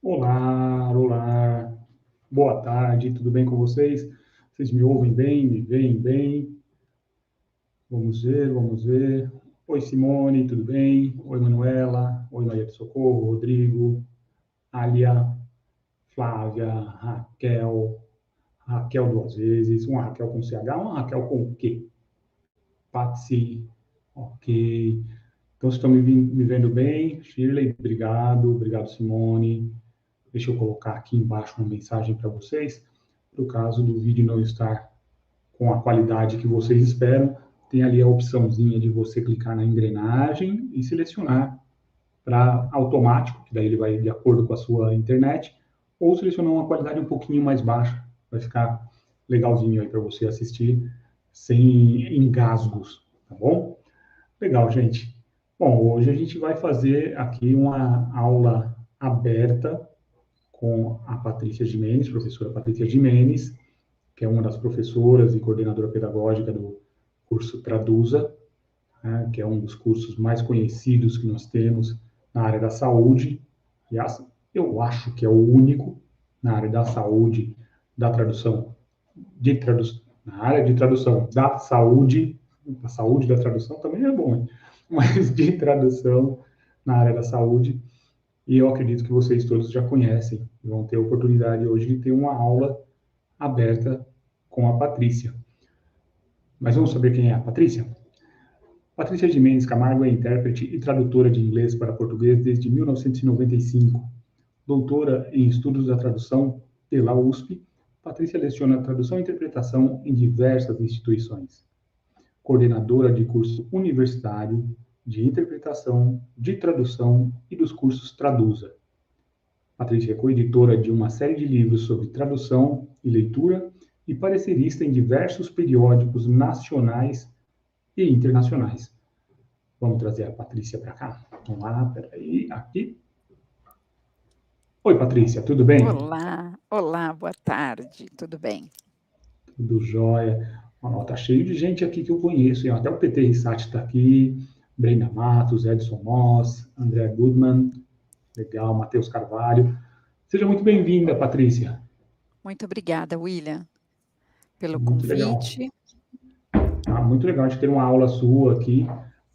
Olá, olá. Boa tarde, tudo bem com vocês? Vocês me ouvem bem? Me veem bem? Vamos ver, vamos ver. Oi, Simone, tudo bem? Oi, Manuela. Oi, Maria de Socorro, Rodrigo, Alia, Flávia, Raquel. Raquel duas vezes. Uma Raquel com CH, uma Raquel com Q. Patsy, ok. Então, vocês estão me vendo bem? Shirley, obrigado. Obrigado, Simone. Deixa eu colocar aqui embaixo uma mensagem para vocês. No caso do vídeo não estar com a qualidade que vocês esperam, tem ali a opçãozinha de você clicar na engrenagem e selecionar para automático, que daí ele vai de acordo com a sua internet, ou selecionar uma qualidade um pouquinho mais baixa, vai ficar legalzinho aí para você assistir sem engasgos, tá bom? Legal, gente. Bom, hoje a gente vai fazer aqui uma aula aberta com a Patrícia Gimenez, professora Patrícia Gimenez, que é uma das professoras e coordenadora pedagógica do curso Traduza, né, que é um dos cursos mais conhecidos que nós temos na área da saúde. Aliás, eu acho que é o único na área da saúde, da tradução, na área de tradução da saúde da tradução também é bom, hein? Mas de tradução na área da saúde, e eu acredito que vocês todos já conhecem, vão ter a oportunidade hoje de ter uma aula aberta com a Patrícia. Mas vamos saber quem é a Patrícia? Patrícia Gimenez Camargo é intérprete e tradutora de inglês para português desde 1995. Doutora em Estudos da Tradução pela USP, Patrícia leciona tradução e interpretação em diversas instituições. Coordenadora de curso universitário de interpretação, de tradução e dos cursos Traduza. Patrícia é coeditora de uma série de livros sobre tradução e leitura e parecerista em diversos periódicos nacionais e internacionais. Vamos trazer a Patrícia para cá? Vamos lá, peraí, aqui. Oi, Patrícia, tudo bem? Olá, olá, boa tarde, tudo bem? Tudo jóia. Ó, tá cheio de gente aqui que eu conheço, hein? Até o PT Rissati está aqui, Brenda Matos, Edson Moss, André Goodman, legal, Matheus Carvalho. Seja muito bem-vinda, Patrícia. Muito obrigada, William, pelo Muito legal. convite. Muito legal de ter uma aula sua aqui,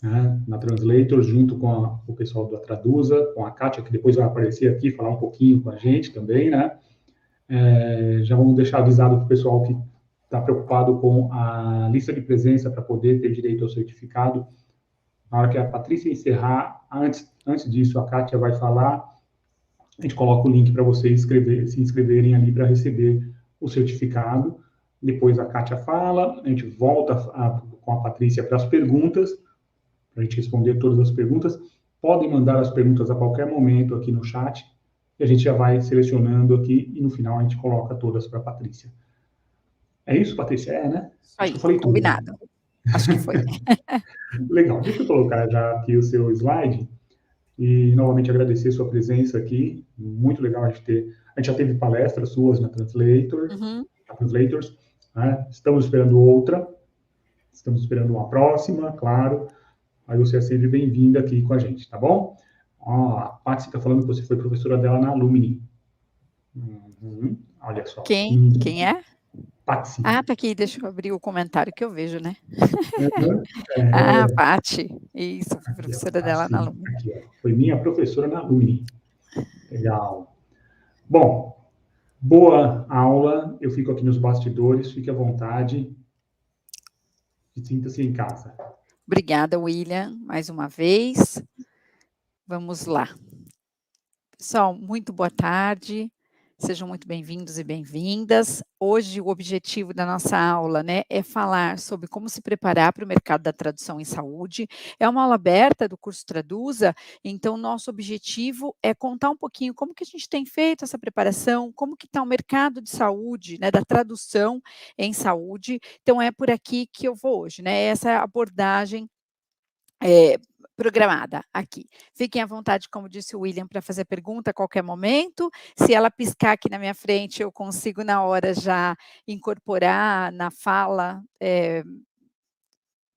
né, na Translator, junto com o pessoal da Traduza, com a Kátia, que depois vai aparecer aqui, falar um pouquinho com a gente também, né? Já vamos deixar avisado para o pessoal que está preocupado com a lista de presença para poder ter direito ao certificado. Na hora que a Patrícia encerrar, antes disso, a Kátia vai falar, a gente coloca o link para vocês se inscreverem ali para receber o certificado. Depois a Kátia fala, a gente volta com a Patrícia para as perguntas, para a gente responder todas as perguntas. Podem mandar as perguntas a qualquer momento aqui no chat, e a gente já vai selecionando aqui, e no final a gente coloca todas para a Patrícia. É isso, Patrícia? É, né? Isso Acho que eu aí, falei tudo. combinado. Acho que foi. Legal, deixa eu colocar já aqui o seu slide, e novamente agradecer sua presença aqui. Muito legal a gente ter. A gente já teve palestras suas Uhum. na Translators, né? Estamos esperando outra, estamos esperando uma próxima, claro. Aí você é sempre bem-vinda aqui com a gente, tá bom? Ó, a Paty está falando que você foi professora dela na Alumni. Uhum, olha só. Quem é? Patsy. Ah, tá aqui, deixa eu abrir o comentário que eu vejo, né? Uhum, Ah, é, Pati, isso, fui aqui, ó, professora dela na Patsy. Alumni. Aqui, ó. Foi minha professora na Alumni. Legal. Bom, boa aula. Eu fico aqui nos bastidores. Fique à vontade e sinta-se em casa. Obrigada, William, mais uma vez. Vamos lá. Pessoal, muito boa tarde. Sejam muito bem-vindos e bem-vindas. Hoje o objetivo da nossa aula, né, é falar sobre como se preparar para o mercado da tradução em saúde. É uma aula aberta do curso Traduza, então nosso objetivo é contar um pouquinho como que a gente tem feito essa preparação, como que está o mercado de saúde, né, da tradução em saúde. Então é por aqui que eu vou hoje, né? Essa é a abordagem programada aqui. Fiquem à vontade, como disse o William, para fazer pergunta a qualquer momento. Se ela piscar aqui na minha frente, eu consigo na hora já incorporar na fala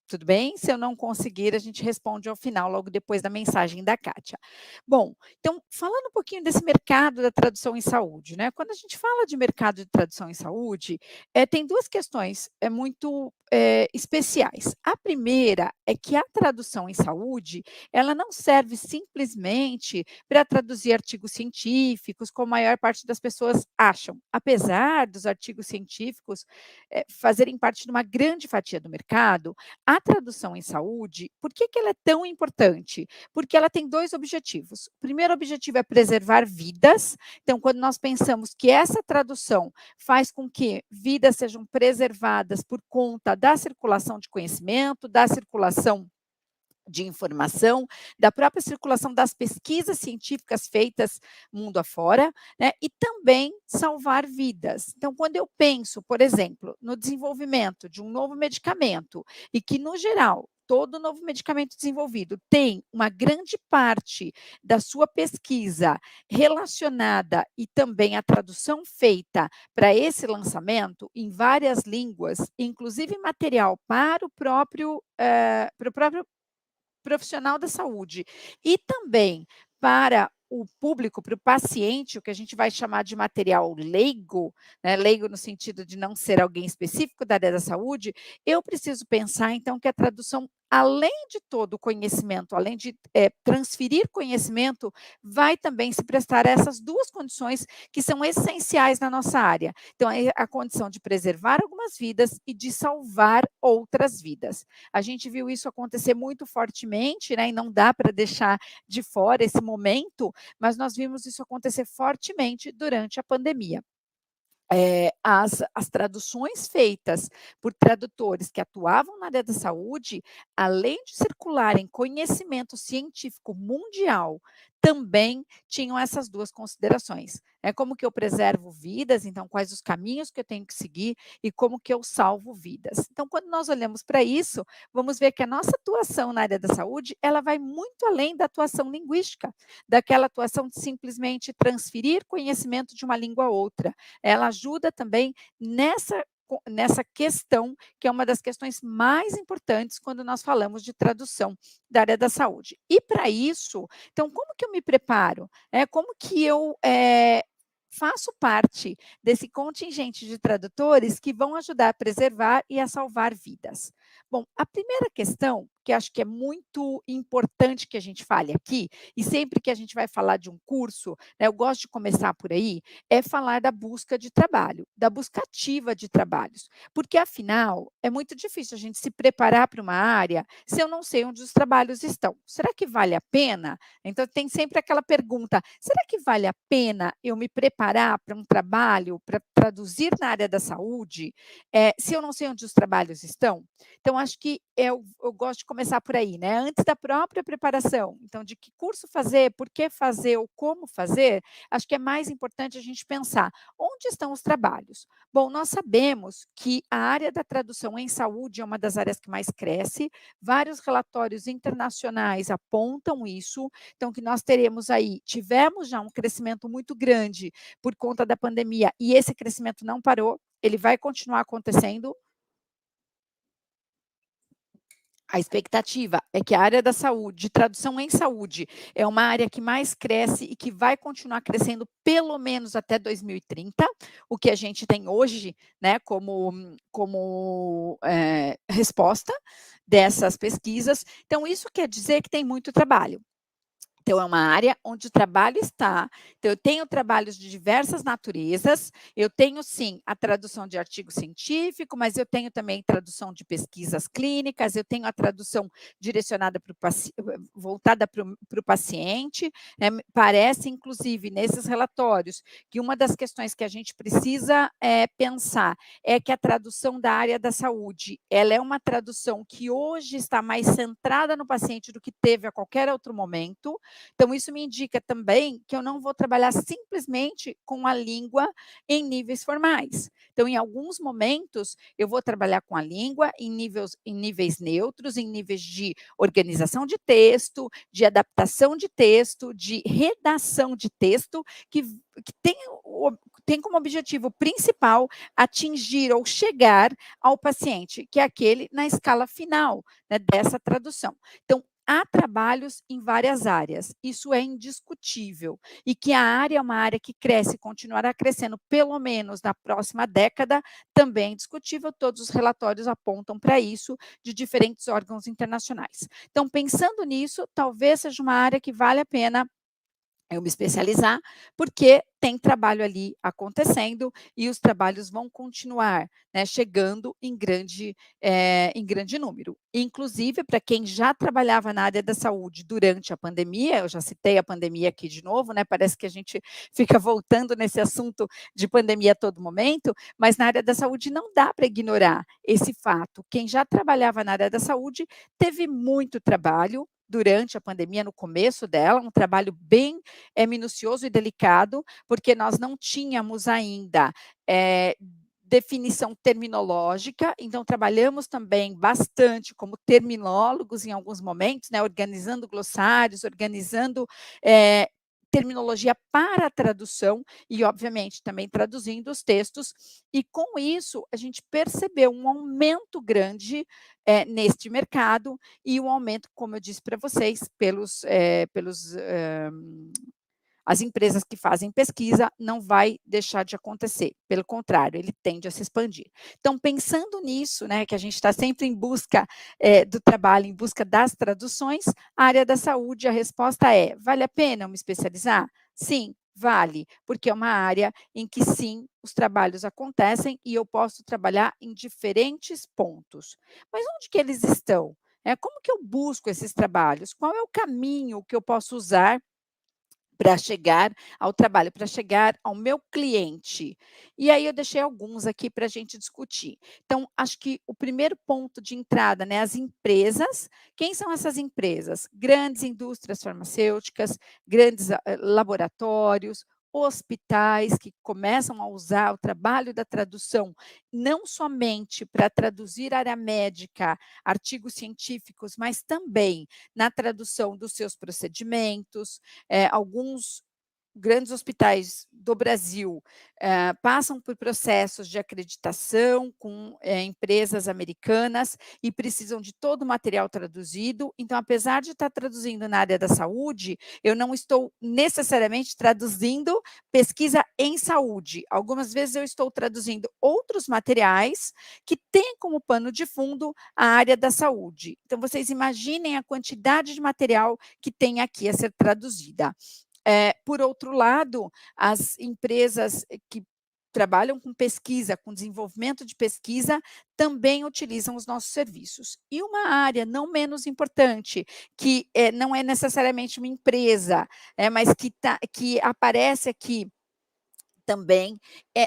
Tudo bem? Se eu não conseguir, a gente responde ao final, logo depois da mensagem da Kátia. Bom, então, falando um pouquinho desse mercado da tradução em saúde, né? Quando a gente fala de mercado de tradução em saúde, tem duas questões muito especiais. A primeira é que a tradução em saúde, ela não serve simplesmente para traduzir artigos científicos, como a maior parte das pessoas acham. Apesar dos artigos científicos fazerem parte de uma grande fatia do mercado, a tradução em saúde, por que ela é tão importante? Porque ela tem dois objetivos. O primeiro objetivo é preservar vidas. Então, quando nós pensamos que essa tradução faz com que vidas sejam preservadas por conta da circulação de conhecimento, da circulação de informação, da própria circulação das pesquisas científicas feitas mundo afora, né, e também salvar vidas. Então, quando eu penso, por exemplo, no desenvolvimento de um novo medicamento, e que, no geral, todo novo medicamento desenvolvido tem uma grande parte da sua pesquisa relacionada e também a tradução feita para esse lançamento em várias línguas, inclusive material para o próprio profissional da saúde e também para o público, para o paciente, o que a gente vai chamar de material leigo, né, leigo no sentido de não ser alguém específico da área da saúde, eu preciso pensar, então, que a tradução, além de todo o conhecimento, além de transferir conhecimento, vai também se prestar a essas duas condições que são essenciais na nossa área. Então, é a condição de preservar algumas vidas e de salvar outras vidas. A gente viu isso acontecer muito fortemente, né, e não dá para deixar de fora esse momento, mas nós vimos isso acontecer fortemente durante a pandemia. As traduções feitas por tradutores que atuavam na área da saúde, além de circularem conhecimento científico mundial, também tinham essas duas considerações. Como que eu preservo vidas, então quais os caminhos que eu tenho que seguir e como que eu salvo vidas. Então, quando nós olhamos para isso, vamos ver que a nossa atuação na área da saúde, ela vai muito além da atuação linguística, daquela atuação de simplesmente transferir conhecimento de uma língua a outra. Ela ajuda também nessa questão, que é uma das questões mais importantes quando nós falamos de tradução da área da saúde. E para isso, então, como que eu me preparo? Como que eu faço parte desse contingente de tradutores que vão ajudar a preservar e a salvar vidas? Bom, a primeira questão, que acho que é muito importante que a gente fale aqui, e sempre que a gente vai falar de um curso, né, eu gosto de começar por aí, é falar da busca de trabalho, da busca ativa de trabalhos. Porque, afinal, é muito difícil a gente se preparar para uma área se eu não sei onde os trabalhos estão. Será que vale a pena? Então, tem sempre aquela pergunta: será que vale a pena eu me preparar para um trabalho, para traduzir na área da saúde, se eu não sei onde os trabalhos estão? Então, acho que eu gosto de começar por aí, né? Antes da própria preparação. Então, de que curso fazer, por que fazer ou como fazer, acho que é mais importante a gente pensar onde estão os trabalhos. Bom, nós sabemos que a área da tradução em saúde é uma das áreas que mais cresce, vários relatórios internacionais apontam isso, então que nós tivemos já um crescimento muito grande por conta da pandemia e esse crescimento não parou, ele vai continuar acontecendo. A expectativa é que a área da saúde, de tradução em saúde, é uma área que mais cresce e que vai continuar crescendo pelo menos até 2030, o que a gente tem hoje, né, como resposta dessas pesquisas. Então, isso quer dizer que tem muito trabalho. Então, é uma área onde o trabalho está. Então, eu tenho trabalhos de diversas naturezas. Eu tenho, sim, a tradução de artigo científico, mas eu tenho também tradução de pesquisas clínicas, eu tenho a tradução direcionada para o voltada para o paciente. Parece, inclusive, nesses relatórios, que uma das questões que a gente precisa pensar é que a tradução da área da saúde, ela é uma tradução que hoje está mais centrada no paciente do que teve a qualquer outro momento. Então, isso me indica também que eu não vou trabalhar simplesmente com a língua em níveis formais. Então, em alguns momentos, eu vou trabalhar com a língua em níveis neutros, em níveis de organização de texto, de adaptação de texto, de redação de texto, que tem tem como objetivo principal atingir ou chegar ao paciente, que é aquele na escala final, né, dessa tradução. Então, há trabalhos em várias áreas, isso é indiscutível, e que a área é uma área que cresce e continuará crescendo pelo menos na próxima década, também é indiscutível, todos os relatórios apontam para isso, de diferentes órgãos internacionais. Então, pensando nisso, talvez seja uma área que vale a pena eu me especializar, porque tem trabalho ali acontecendo e os trabalhos vão continuar, né, chegando em grande número. Inclusive, para quem já trabalhava na área da saúde durante a pandemia, eu já citei a pandemia aqui de novo, né, parece que a gente fica voltando nesse assunto de pandemia a todo momento, mas na área da saúde não dá para ignorar esse fato. Quem já trabalhava na área da saúde teve muito trabalho durante a pandemia, no começo dela, um trabalho bem minucioso e delicado, porque nós não tínhamos ainda definição terminológica, então trabalhamos também bastante como terminólogos em alguns momentos, né, organizando glossários, organizando terminologia para a tradução e, obviamente, também traduzindo os textos, e com isso a gente percebeu um aumento grande neste mercado e um aumento, como eu disse para vocês, as empresas que fazem pesquisa não vai deixar de acontecer, pelo contrário, ele tende a se expandir. Então, pensando nisso, né, que a gente está sempre em busca do trabalho, em busca das traduções, a área da saúde, a resposta é, vale a pena eu me especializar? Sim, vale, porque é uma área em que sim, os trabalhos acontecem e eu posso trabalhar em diferentes pontos. Mas onde que eles estão? Como que eu busco esses trabalhos? Qual é o caminho que eu posso usar para chegar ao trabalho, para chegar ao meu cliente? E aí eu deixei alguns aqui para a gente discutir. Então, acho que o primeiro ponto de entrada, né, as empresas. Quem são essas empresas? Grandes indústrias farmacêuticas, grandes laboratórios, hospitais que começam a usar o trabalho da tradução, não somente para traduzir área médica, artigos científicos, mas também na tradução dos seus procedimentos. Alguns grandes hospitais do Brasil passam por processos de acreditação com empresas americanas e precisam de todo o material traduzido. Então, apesar de estar traduzindo na área da saúde, eu não estou necessariamente traduzindo pesquisa em saúde. Algumas vezes eu estou traduzindo outros materiais que têm como pano de fundo a área da saúde. Então, vocês imaginem a quantidade de material que tem aqui a ser traduzida. Por outro lado, as empresas que trabalham com pesquisa, com desenvolvimento de pesquisa, também utilizam os nossos serviços. E uma área não menos importante, que não é necessariamente uma empresa, mas que aparece aqui também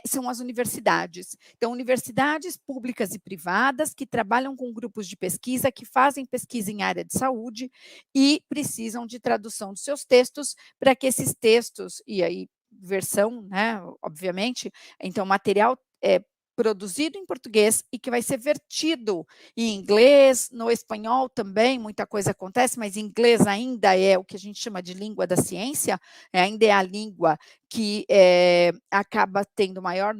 são as universidades. Então, universidades públicas e privadas que trabalham com grupos de pesquisa, que fazem pesquisa em área de saúde e precisam de tradução dos seus textos para que esses textos, e aí versão, né, obviamente, então material produzido em português e que vai ser vertido em inglês, no espanhol também, muita coisa acontece, mas inglês ainda é o que a gente chama de língua da ciência, ainda é a língua que acaba tendo maior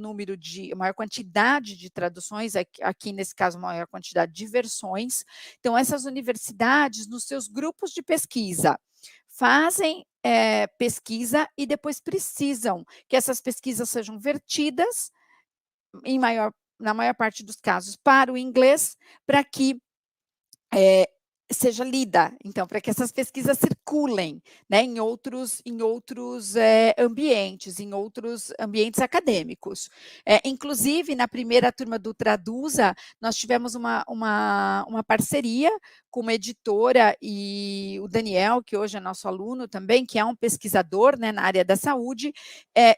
quantidade de traduções, aqui nesse caso, maior quantidade de versões. Então, essas universidades, nos seus grupos de pesquisa, fazem pesquisa e depois precisam que essas pesquisas sejam vertidas na maior parte dos casos, para o inglês, para que seja lida, então, para que essas pesquisas circulem, né, em outros ambientes, em outros ambientes acadêmicos. Inclusive, na primeira turma do Traduza, nós tivemos uma parceria com uma editora e o Daniel, que hoje é nosso aluno também, que é um pesquisador, né, na área da saúde,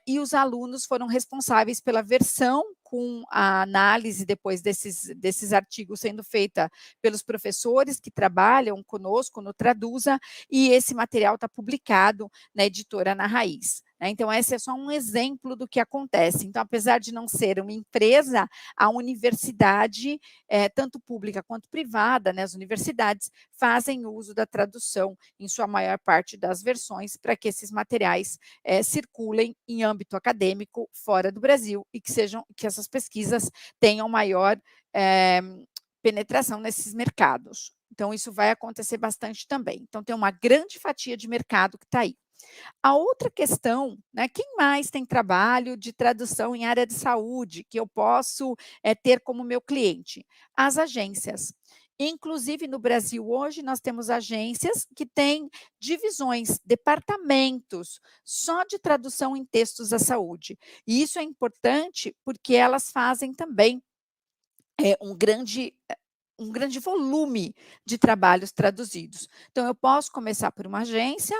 e os alunos foram responsáveis pela versão com a análise depois desses artigos sendo feita pelos professores que trabalham conosco no Traduza, e esse material está publicado na editora Na Raiz. né? Então, esse é só um exemplo do que acontece. Então, apesar de não ser uma empresa, a universidade, tanto pública quanto privada, né, as universidades fazem uso da tradução em sua maior parte das versões para que esses materiais circulem em âmbito acadêmico fora do Brasil e que essas pesquisas tenham maior penetração nesses mercados. Então, isso vai acontecer bastante também. Então, tem uma grande fatia de mercado que está aí. A outra questão, né, quem mais tem trabalho de tradução em área de saúde que eu posso ter como meu cliente? As agências. Inclusive, no Brasil, hoje, nós temos agências que têm divisões, departamentos, só de tradução em textos da saúde. E isso é importante porque elas fazem também um grande volume de trabalhos traduzidos. Então, eu posso começar por uma agência,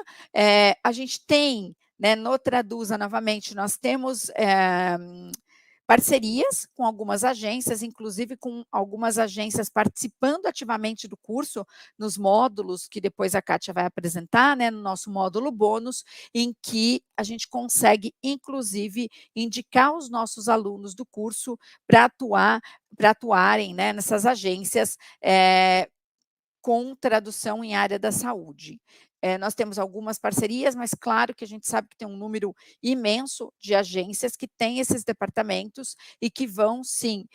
a gente tem, né, no Traduza, novamente, nós temos parcerias com algumas agências, inclusive com algumas agências participando ativamente do curso, nos módulos que depois a Kátia vai apresentar, né, no nosso módulo bônus, em que a gente consegue, inclusive, indicar os nossos alunos do curso para atuarem, né, nessas agências com tradução em área da saúde. Nós temos algumas parcerias, mas claro que a gente sabe que tem um número imenso de agências que têm esses departamentos e que vão, sim,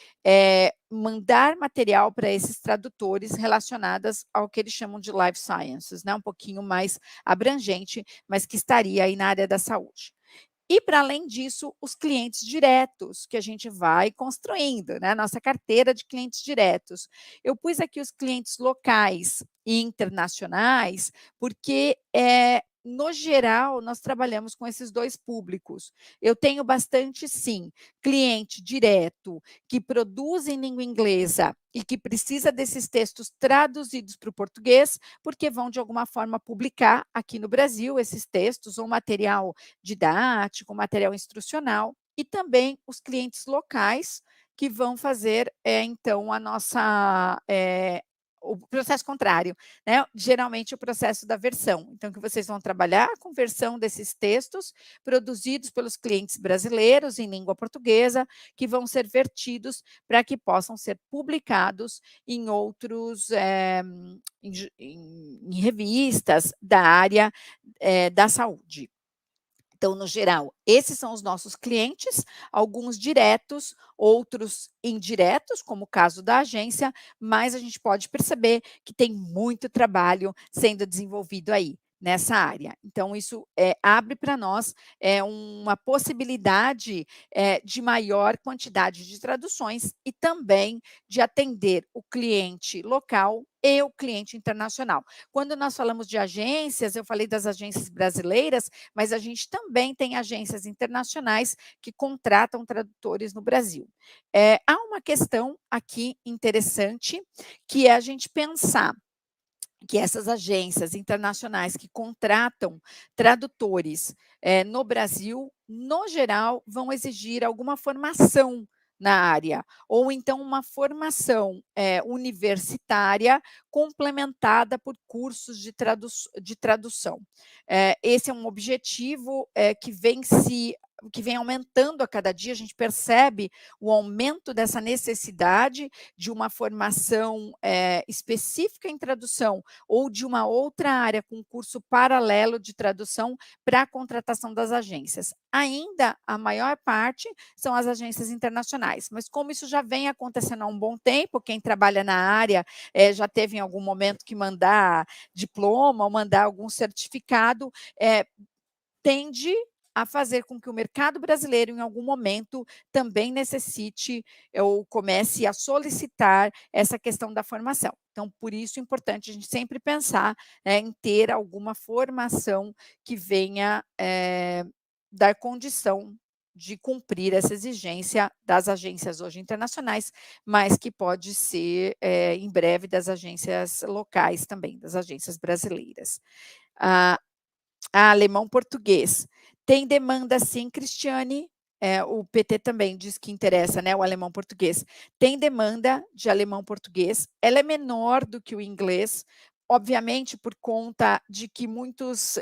mandar material para esses tradutores relacionadas ao que eles chamam de life sciences, né, um pouquinho mais abrangente, mas que estaria aí na área da saúde. E, para além disso, os clientes diretos, que a gente vai construindo, né? Nossa carteira de clientes diretos. Eu pus aqui os clientes locais e internacionais, porque, no geral, nós trabalhamos com esses dois públicos. Eu tenho bastante, sim, cliente direto que produz em língua inglesa e que precisa desses textos traduzidos para o português, porque vão, de alguma forma, publicar aqui no Brasil esses textos ou material didático, material instrucional, e também os clientes locais que vão fazer, então, o processo contrário, né? Geralmente o processo da versão. Então, que vocês vão trabalhar com versão desses textos produzidos pelos clientes brasileiros em língua portuguesa, que vão ser vertidos para que possam ser publicados em outros, em revistas da área da saúde. Então, no geral, esses são os nossos clientes, alguns diretos, outros indiretos, como o caso da agência, mas a gente pode perceber que tem muito trabalho sendo desenvolvido aí nessa área. Então, isso abre para nós uma possibilidade de maior quantidade de traduções e também de atender o cliente local e o cliente internacional. Quando nós falamos de agências, eu falei das agências brasileiras, mas a gente também tem agências internacionais que contratam tradutores no Brasil. Há uma questão aqui interessante, que é a gente pensar que essas agências internacionais que contratam tradutores no Brasil, no geral, vão exigir alguma formação na área, ou então uma formação universitária complementada por cursos de tradução. Esse é um objetivo que vem aumentando a cada dia, a gente percebe o aumento dessa necessidade de uma formação específica em tradução ou de uma outra área com curso paralelo de tradução para a contratação das agências. Ainda a maior parte são as agências internacionais, mas como isso já vem acontecendo há um bom tempo, quem trabalha na área já teve em algum momento que mandar diploma ou mandar algum certificado, tende a fazer com que o mercado brasileiro, em algum momento, também necessite ou comece a solicitar essa questão da formação. Então, por isso é importante a gente sempre pensar em ter alguma formação que venha dar condição de cumprir essa exigência das agências hoje internacionais, mas que pode ser, em breve, das agências locais também, das agências brasileiras. Alemão-português. Tem demanda sim, Cristiane, o PT também diz que interessa, né, o alemão-português. Tem demanda de alemão-português, ela é menor do que o inglês, obviamente, por conta de que muitas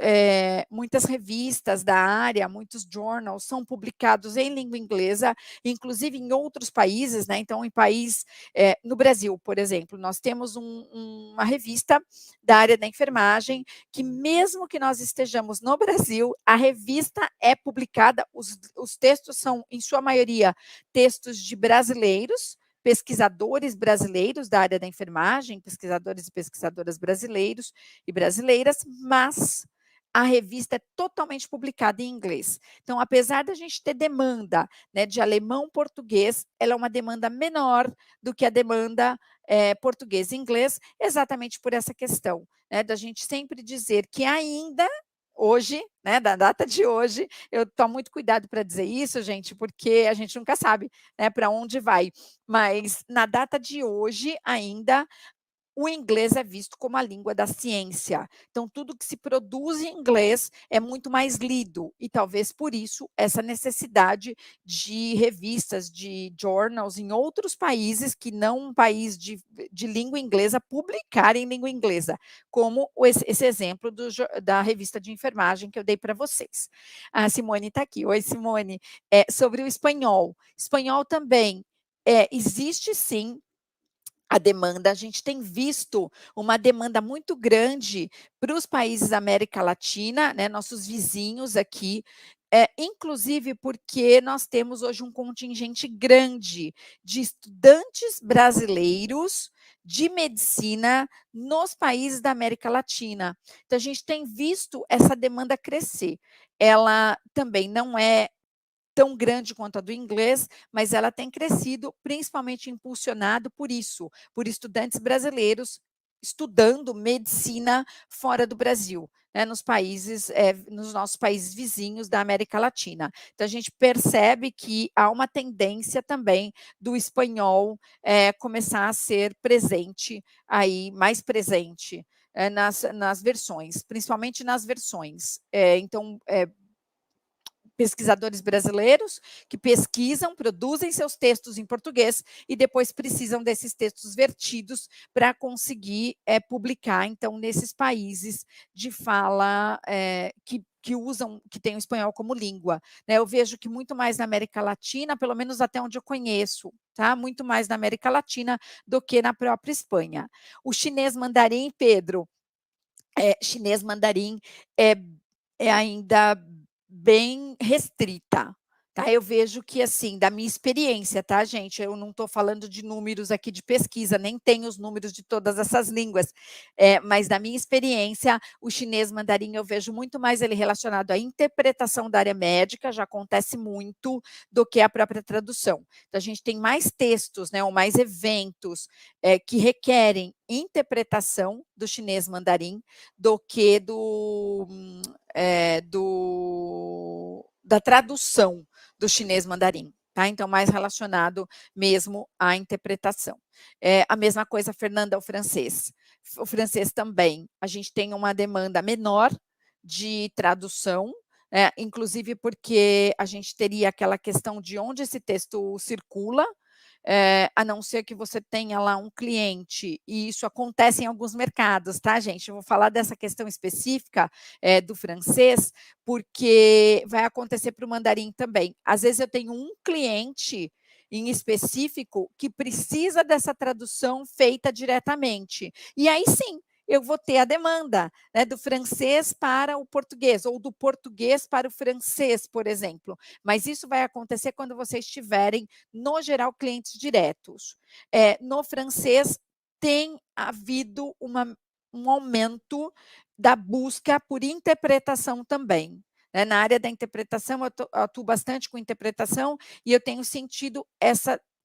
revistas da área, muitos journals são publicados em língua inglesa, inclusive em outros países, né? Então, no Brasil, por exemplo, nós temos uma revista da área da enfermagem, que mesmo que nós estejamos no Brasil, a revista é publicada, os textos são, em sua maioria, textos de brasileiros, pesquisadores brasileiros da área da enfermagem, pesquisadores e pesquisadoras brasileiros e brasileiras, mas a revista é totalmente publicada em inglês. Então, apesar da gente ter demanda, né, de alemão-português, ela é uma demanda menor do que a demanda português e inglês, exatamente por essa questão, né, da gente sempre dizer que ainda hoje, né, da data de hoje, eu tomo muito cuidado para dizer isso, gente, porque a gente nunca sabe, né, para onde vai. Mas na data de hoje ainda o inglês é visto como a língua da ciência. Então, tudo que se produz em inglês é muito mais lido, e talvez por isso essa necessidade de revistas, de journals em outros países que não um país de língua inglesa publicarem em língua inglesa, como esse exemplo da revista de enfermagem que eu dei para vocês. A Simone está aqui. Oi, Simone. Sobre o espanhol. Espanhol também existe sim a demanda, a gente tem visto uma demanda muito grande para os países da América Latina, né, nossos vizinhos aqui, inclusive porque nós temos hoje um contingente grande de estudantes brasileiros de medicina nos países da América Latina. Então, a gente tem visto essa demanda crescer. Ela também não é tão grande quanto a do inglês, mas ela tem crescido, principalmente impulsionado por isso, por estudantes brasileiros estudando medicina fora do Brasil, né, nos nossos países vizinhos da América Latina. Então, a gente percebe que há uma tendência também do espanhol começar a ser presente aí, mais presente nas versões, principalmente nas versões. Então, pesquisadores brasileiros que pesquisam, produzem seus textos em português e depois precisam desses textos vertidos para conseguir publicar, então, nesses países de fala que têm o espanhol como língua. Né? Eu vejo que muito mais na América Latina, pelo menos até onde eu conheço, tá? Muito mais na América Latina do que na própria Espanha. O chinês mandarim, Pedro, chinês mandarim é ainda bem restrita, tá? Eu vejo que, assim, da minha experiência, tá, gente? Eu não estou falando de números aqui de pesquisa, nem tenho os números de todas essas línguas, mas da minha experiência, o chinês mandarim eu vejo muito mais ele relacionado à interpretação da área médica, já acontece muito, do que a própria tradução. Então, a gente tem mais textos, né, ou mais eventos que requerem interpretação do chinês mandarim do que da tradução do chinês mandarim. Tá? Então, mais relacionado mesmo à interpretação. A mesma coisa, Fernanda, o francês. O francês também, a gente tem uma demanda menor de tradução, inclusive porque a gente teria aquela questão de onde esse texto circula, a não ser que você tenha lá um cliente, e isso acontece em alguns mercados, tá, gente? Eu vou falar dessa questão específica do francês, porque vai acontecer para o mandarim também. Às vezes eu tenho um cliente em específico que precisa dessa tradução feita diretamente. E aí sim, eu vou ter a demanda, né, do francês para o português, ou do português para o francês, por exemplo. Mas isso vai acontecer quando vocês tiverem, no geral, clientes diretos. No francês, tem havido um aumento da busca por interpretação também. Na área da interpretação, eu atuo bastante com interpretação e eu tenho sentido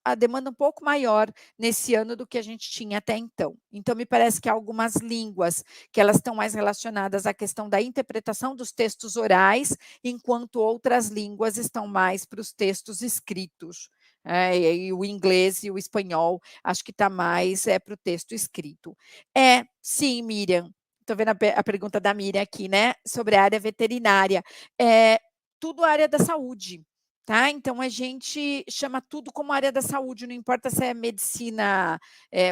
a demanda um pouco maior nesse ano do que a gente tinha até então. Então, me parece que há algumas línguas que elas estão mais relacionadas à questão da interpretação dos textos orais, enquanto outras línguas estão mais para os textos escritos. E o inglês e o espanhol, acho que está mais para o texto escrito. Sim, Miriam, estou vendo a pergunta da Miriam aqui, né, sobre a área veterinária. Tudo área da saúde. Tá? Então, a gente chama tudo como área da saúde, não importa se é medicina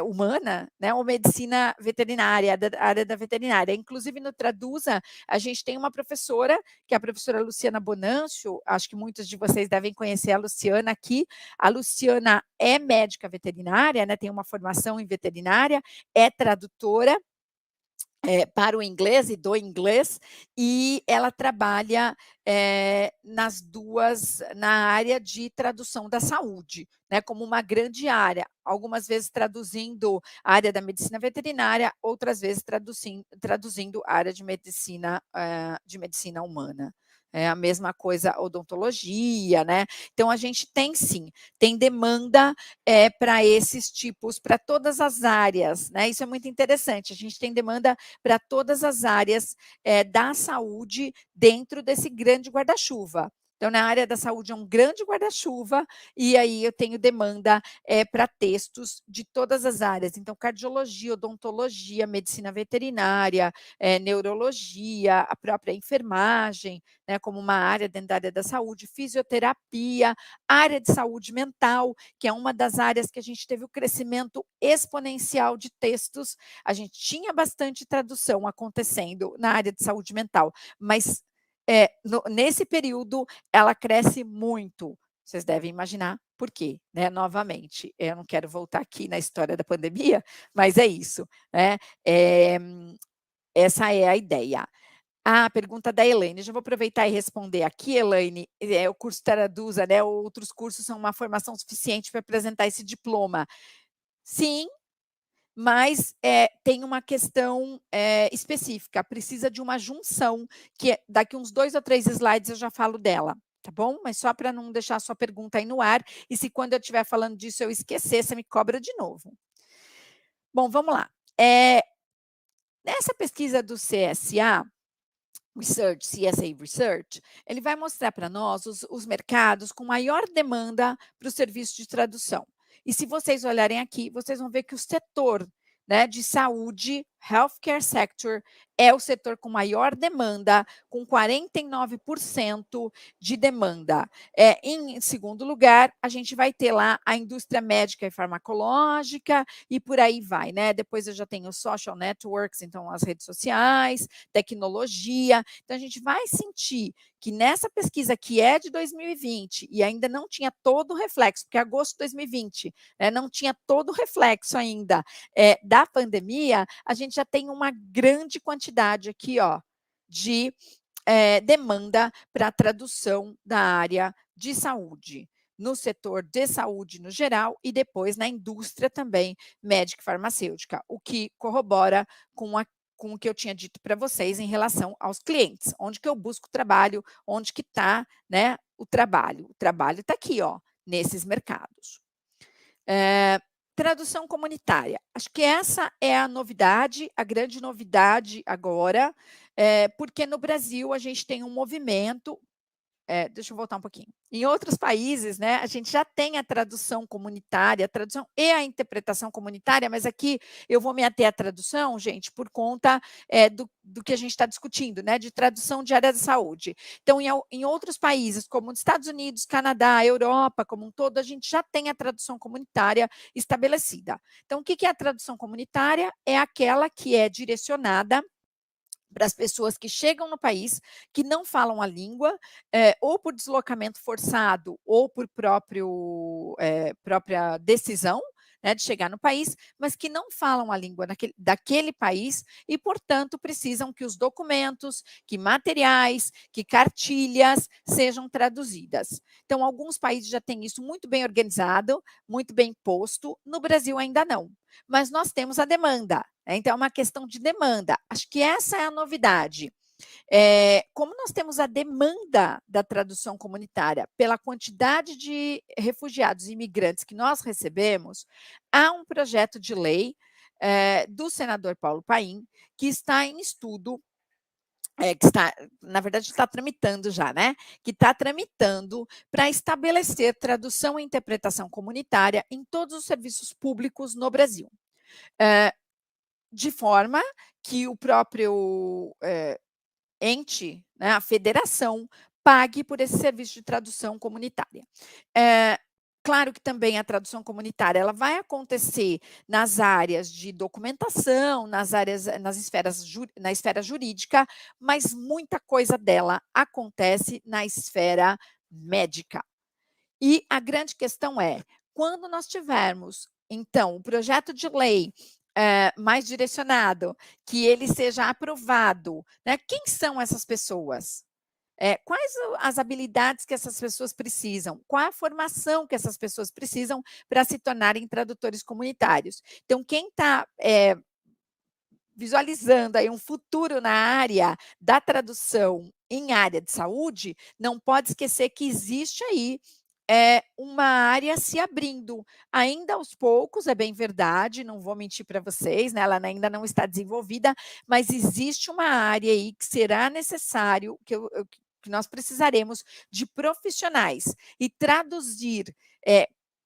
humana, né, ou medicina veterinária, a área da veterinária. Inclusive, no Traduza, a gente tem uma professora, que é a professora Luciana Bonâncio, acho que muitos de vocês devem conhecer a Luciana aqui. A Luciana é médica veterinária, né, tem uma formação em veterinária, é tradutora, para o inglês e do inglês, e ela trabalha na área de tradução da saúde, né, como uma grande área, algumas vezes traduzindo a área da medicina veterinária, outras vezes traduzindo a área de medicina humana. É a mesma coisa odontologia, né? Então a gente tem sim, tem demanda para esses tipos, para todas as áreas, né? Isso é muito interessante. A gente tem demanda para todas as áreas da saúde dentro desse grande guarda-chuva. Então, na área da saúde é um grande guarda-chuva, e aí eu tenho demanda para textos de todas as áreas. Então, cardiologia, odontologia, medicina veterinária, neurologia, a própria enfermagem, né, como uma área dentro da área da saúde, fisioterapia, área de saúde mental, que é uma das áreas que a gente teve o crescimento exponencial de textos. A gente tinha bastante tradução acontecendo na área de saúde mental, mas nesse período ela cresce muito. Vocês devem imaginar por quê, né? Novamente, eu não quero voltar aqui na história da pandemia, mas é isso, né? Essa é a ideia. A pergunta da Elaine, já vou aproveitar e responder aqui, Elaine, o curso Traduza, né, outros cursos são uma formação suficiente para apresentar esse diploma. Sim, mas tem uma questão específica, precisa de uma junção, que daqui uns 2 ou 3 slides eu já falo dela, tá bom? Mas só para não deixar a sua pergunta aí no ar, e se quando eu estiver falando disso eu esquecer, você me cobra de novo. Bom, vamos lá. Nessa pesquisa do CSA Research, ele vai mostrar para nós os mercados com maior demanda para o serviço de tradução. E se vocês olharem aqui, vocês vão ver que o setor, né, de saúde, healthcare sector, é o setor com maior demanda, com 49% de demanda. Em segundo lugar, a gente vai ter lá a indústria médica e farmacológica, e por aí vai, né? Depois eu já tenho social networks, então as redes sociais, tecnologia. Então a gente vai sentir que nessa pesquisa que é de 2020 e ainda não tinha todo o reflexo, porque agosto de 2020, né, não tinha todo o reflexo ainda da pandemia, a gente já tem uma grande quantidade aqui, ó, de demanda para a tradução da área de saúde, no setor de saúde no geral e depois na indústria também médica e farmacêutica, o que corrobora com o que eu tinha dito para vocês em relação aos clientes, onde que eu busco trabalho, onde que está, né, o trabalho. O trabalho está aqui, ó, nesses mercados. Tradução comunitária. Acho que essa é a novidade, a grande novidade agora, porque no Brasil a gente tem um movimento. Deixa eu voltar um pouquinho. Em outros países, né, a gente já tem a tradução comunitária, a tradução e a interpretação comunitária, mas aqui eu vou me ater à tradução, gente, por conta do que a gente está discutindo, né, de tradução de área da saúde. Então, em outros países, como nos Estados Unidos, Canadá, Europa, como um todo, a gente já tem a tradução comunitária estabelecida. Então, o que é a tradução comunitária? É aquela que é direcionada para as pessoas que chegam no país, que não falam a língua, ou por deslocamento forçado, ou por própria decisão, né, de chegar no país, mas que não falam a língua daquele país e, portanto, precisam que os documentos, que materiais, que cartilhas sejam traduzidas. Então, alguns países já têm isso muito bem organizado, muito bem posto, no Brasil ainda não. Mas nós temos a demanda, então é uma questão de demanda. Acho que essa é a novidade. Como nós temos a demanda da tradução comunitária pela quantidade de refugiados e imigrantes que nós recebemos, há um projeto de lei do senador Paulo Paim que está em estudo, que está, na verdade, está tramitando já, né? Que está tramitando para estabelecer tradução e interpretação comunitária em todos os serviços públicos no Brasil. De forma que o próprio ente, né, a federação, pague por esse serviço de tradução comunitária. Claro que também a tradução comunitária ela vai acontecer nas áreas de documentação, na esfera jurídica, mas muita coisa dela acontece na esfera médica. E a grande questão é, quando nós tivermos, então, o projeto de lei mais direcionado, que ele seja aprovado, né? Quem são essas pessoas? Quais as habilidades que essas pessoas precisam? Qual a formação que essas pessoas precisam para se tornarem tradutores comunitários? Então, quem está visualizando aí um futuro na área da tradução em área de saúde, não pode esquecer que existe aí uma área se abrindo, ainda aos poucos, é bem verdade, não vou mentir para vocês, né, ela ainda não está desenvolvida, mas existe uma área aí que será necessário, que nós precisaremos de profissionais, e traduzir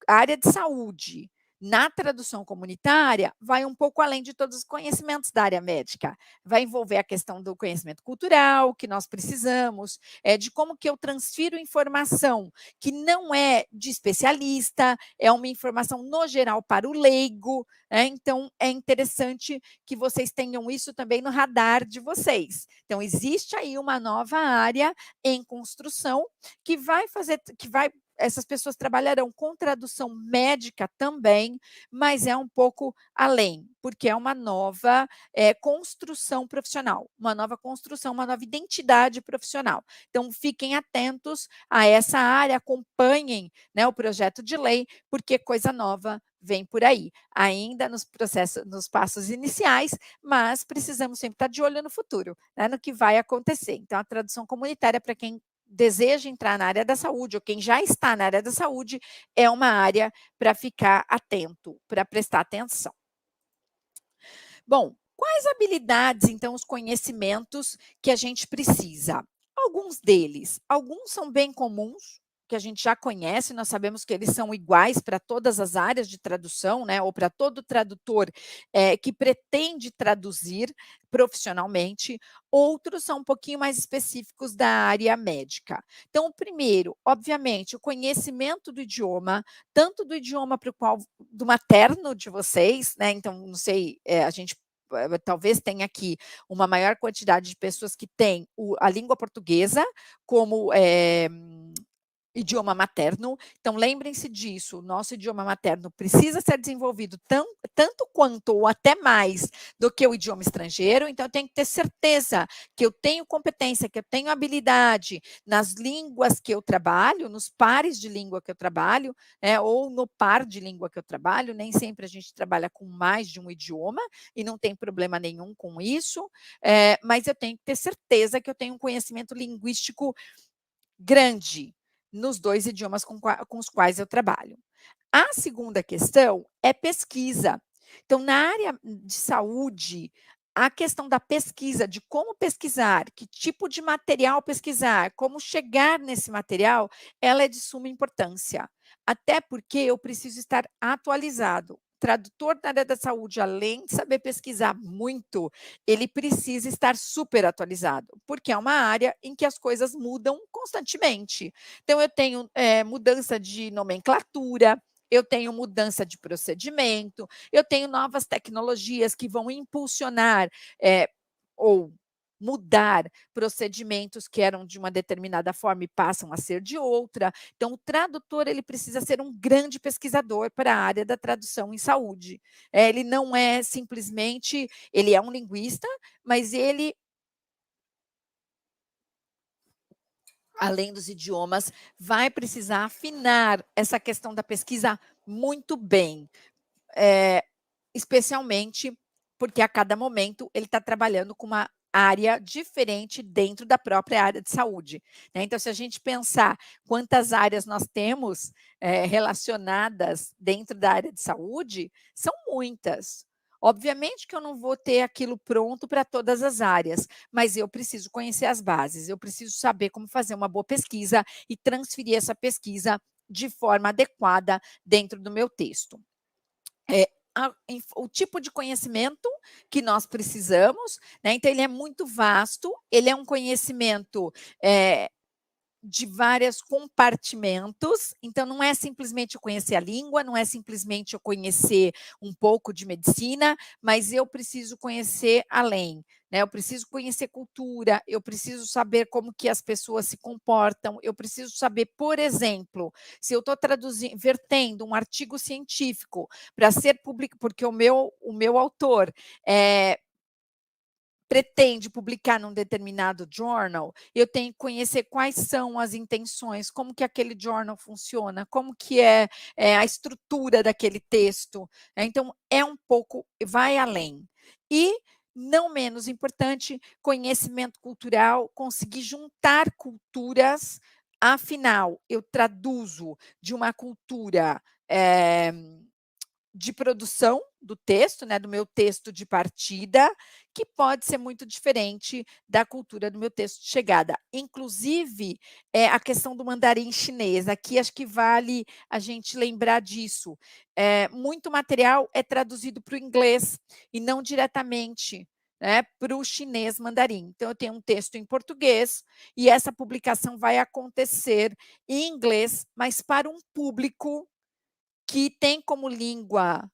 a área de saúde na tradução comunitária vai um pouco além de todos os conhecimentos da área médica. Vai envolver a questão do conhecimento cultural, que nós precisamos, de como que eu transfiro informação que não é de especialista, é uma informação no geral para o leigo, né? Então, é interessante que vocês tenham isso também no radar de vocês. Então, existe aí uma nova área em construção que vai essas pessoas trabalharão com tradução médica também, mas é um pouco além, porque é uma nova construção profissional, uma nova construção, uma nova identidade profissional. Então, fiquem atentos a essa área, acompanhem, né, o projeto de lei, porque coisa nova vem por aí, ainda nos passos iniciais, mas precisamos sempre estar de olho no futuro, né, no que vai acontecer. Então, a tradução comunitária, para quem deseja entrar na área da saúde, ou quem já está na área da saúde, é uma área para ficar atento, para prestar atenção. Bom, quais habilidades, então, os conhecimentos que a gente precisa? Alguns deles, alguns são bem comuns, que a gente já conhece, nós sabemos que eles são iguais para todas as áreas de tradução, né, ou para todo tradutor que pretende traduzir profissionalmente. Outros são um pouquinho mais específicos da área médica. Então, o primeiro, obviamente, o conhecimento do idioma, tanto do idioma para o qual, do materno de vocês, né? Então, não sei, a gente talvez tenha aqui uma maior quantidade de pessoas que têm a língua portuguesa como idioma materno. Então, lembrem-se disso, o nosso idioma materno precisa ser desenvolvido tanto quanto ou até mais do que o idioma estrangeiro. Então, eu tenho que ter certeza que eu tenho competência, que eu tenho habilidade nas línguas que eu trabalho, nos pares de língua que eu trabalho, né, ou no par de língua que eu trabalho. Nem sempre a gente trabalha com mais de um idioma e não tem problema nenhum com isso, mas eu tenho que ter certeza que eu tenho um conhecimento linguístico grande nos 2 idiomas com os quais eu trabalho. A segunda questão é pesquisa. Então, na área de saúde, a questão da pesquisa, de como pesquisar, que tipo de material pesquisar, como chegar nesse material, ela é de suma importância. Até porque eu preciso estar atualizado. Tradutor da área da saúde, além de saber pesquisar muito, ele precisa estar super atualizado, porque é uma área em que as coisas mudam constantemente. Então, eu tenho mudança de nomenclatura, eu tenho mudança de procedimento, eu tenho novas tecnologias que vão impulsionar ou mudar procedimentos que eram de uma determinada forma e passam a ser de outra. Então, o tradutor ele precisa ser um grande pesquisador para a área da tradução em saúde. Ele não é simplesmente, ele é um linguista, mas ele, além dos idiomas, vai precisar afinar essa questão da pesquisa muito bem, especialmente porque a cada momento ele está trabalhando com uma área diferente dentro da própria área de saúde, né. Então, se a gente pensar quantas áreas nós temos, relacionadas dentro da área de saúde, são muitas. Obviamente que eu não vou ter aquilo pronto para todas as áreas, mas eu preciso conhecer as bases, eu preciso saber como fazer uma boa pesquisa e transferir essa pesquisa de forma adequada dentro do meu texto. O tipo de conhecimento que nós precisamos, né, então ele é muito vasto, ele é um conhecimento de vários compartimentos, então não é simplesmente eu conhecer a língua, não é simplesmente eu conhecer um pouco de medicina, mas eu preciso conhecer além, né? Eu preciso conhecer cultura, eu preciso saber como que as pessoas se comportam, eu preciso saber, por exemplo, se eu estou traduzindo, vertendo um artigo científico para ser publicado, porque o meu autor pretende publicar num determinado journal, eu tenho que conhecer quais são as intenções, como que aquele journal funciona, como que é a estrutura daquele texto. Então, é um pouco, vai além. E, não menos importante, conhecimento cultural, conseguir juntar culturas, afinal, eu traduzo de uma cultura de produção do texto, né, do meu texto de partida, que pode ser muito diferente da cultura do meu texto de chegada. Inclusive, a questão do mandarim chinês, aqui acho que vale a gente lembrar disso. Muito material é traduzido para o inglês e não diretamente, né, para o chinês mandarim. Então, eu tenho um texto em português e essa publicação vai acontecer em inglês, mas para um público que tem como língua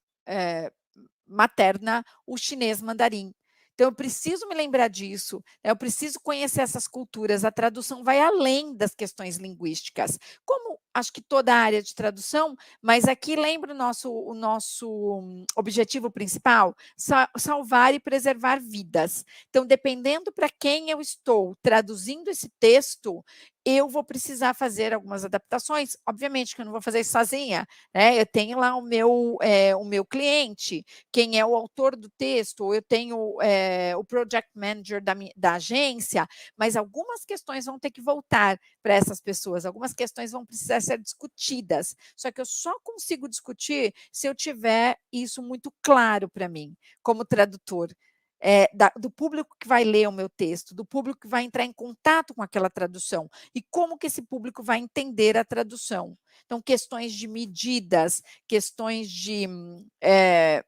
materna o chinês mandarim. Então, eu preciso me lembrar disso, né? Eu preciso conhecer essas culturas. A tradução vai além das questões linguísticas, como acho que toda a área de tradução, mas aqui lembra o nosso objetivo principal: salvar e preservar vidas. Então, dependendo para quem eu estou traduzindo esse texto, eu vou precisar fazer algumas adaptações. Obviamente que eu não vou fazer isso sozinha, né? Eu tenho lá o meu cliente, quem é o autor do texto, ou eu tenho o project manager da agência, mas algumas questões vão ter que voltar para essas pessoas, algumas questões vão precisar ser discutidas, só que eu só consigo discutir se eu tiver isso muito claro para mim, como tradutor. Do público que vai ler o meu texto, do público que vai entrar em contato com aquela tradução e como que esse público vai entender a tradução. Então, questões de medidas, questões de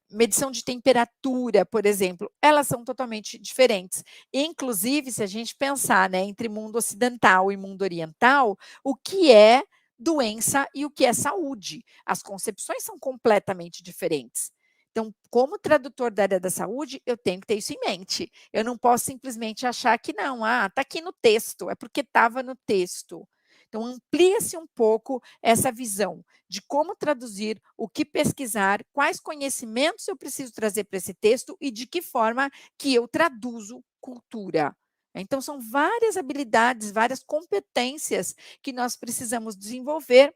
medição de temperatura, por exemplo, elas são totalmente diferentes. Inclusive, se a gente pensar, né, entre mundo ocidental e mundo oriental, o que é doença e o que é saúde. As concepções são completamente diferentes. Então, como tradutor da área da saúde, eu tenho que ter isso em mente. Eu não posso simplesmente achar que não, está aqui no texto, é porque estava no texto. Então, amplia-se um pouco essa visão de como traduzir, o que pesquisar, quais conhecimentos eu preciso trazer para esse texto e de que forma que eu traduzo cultura. Então, são várias habilidades, várias competências que nós precisamos desenvolver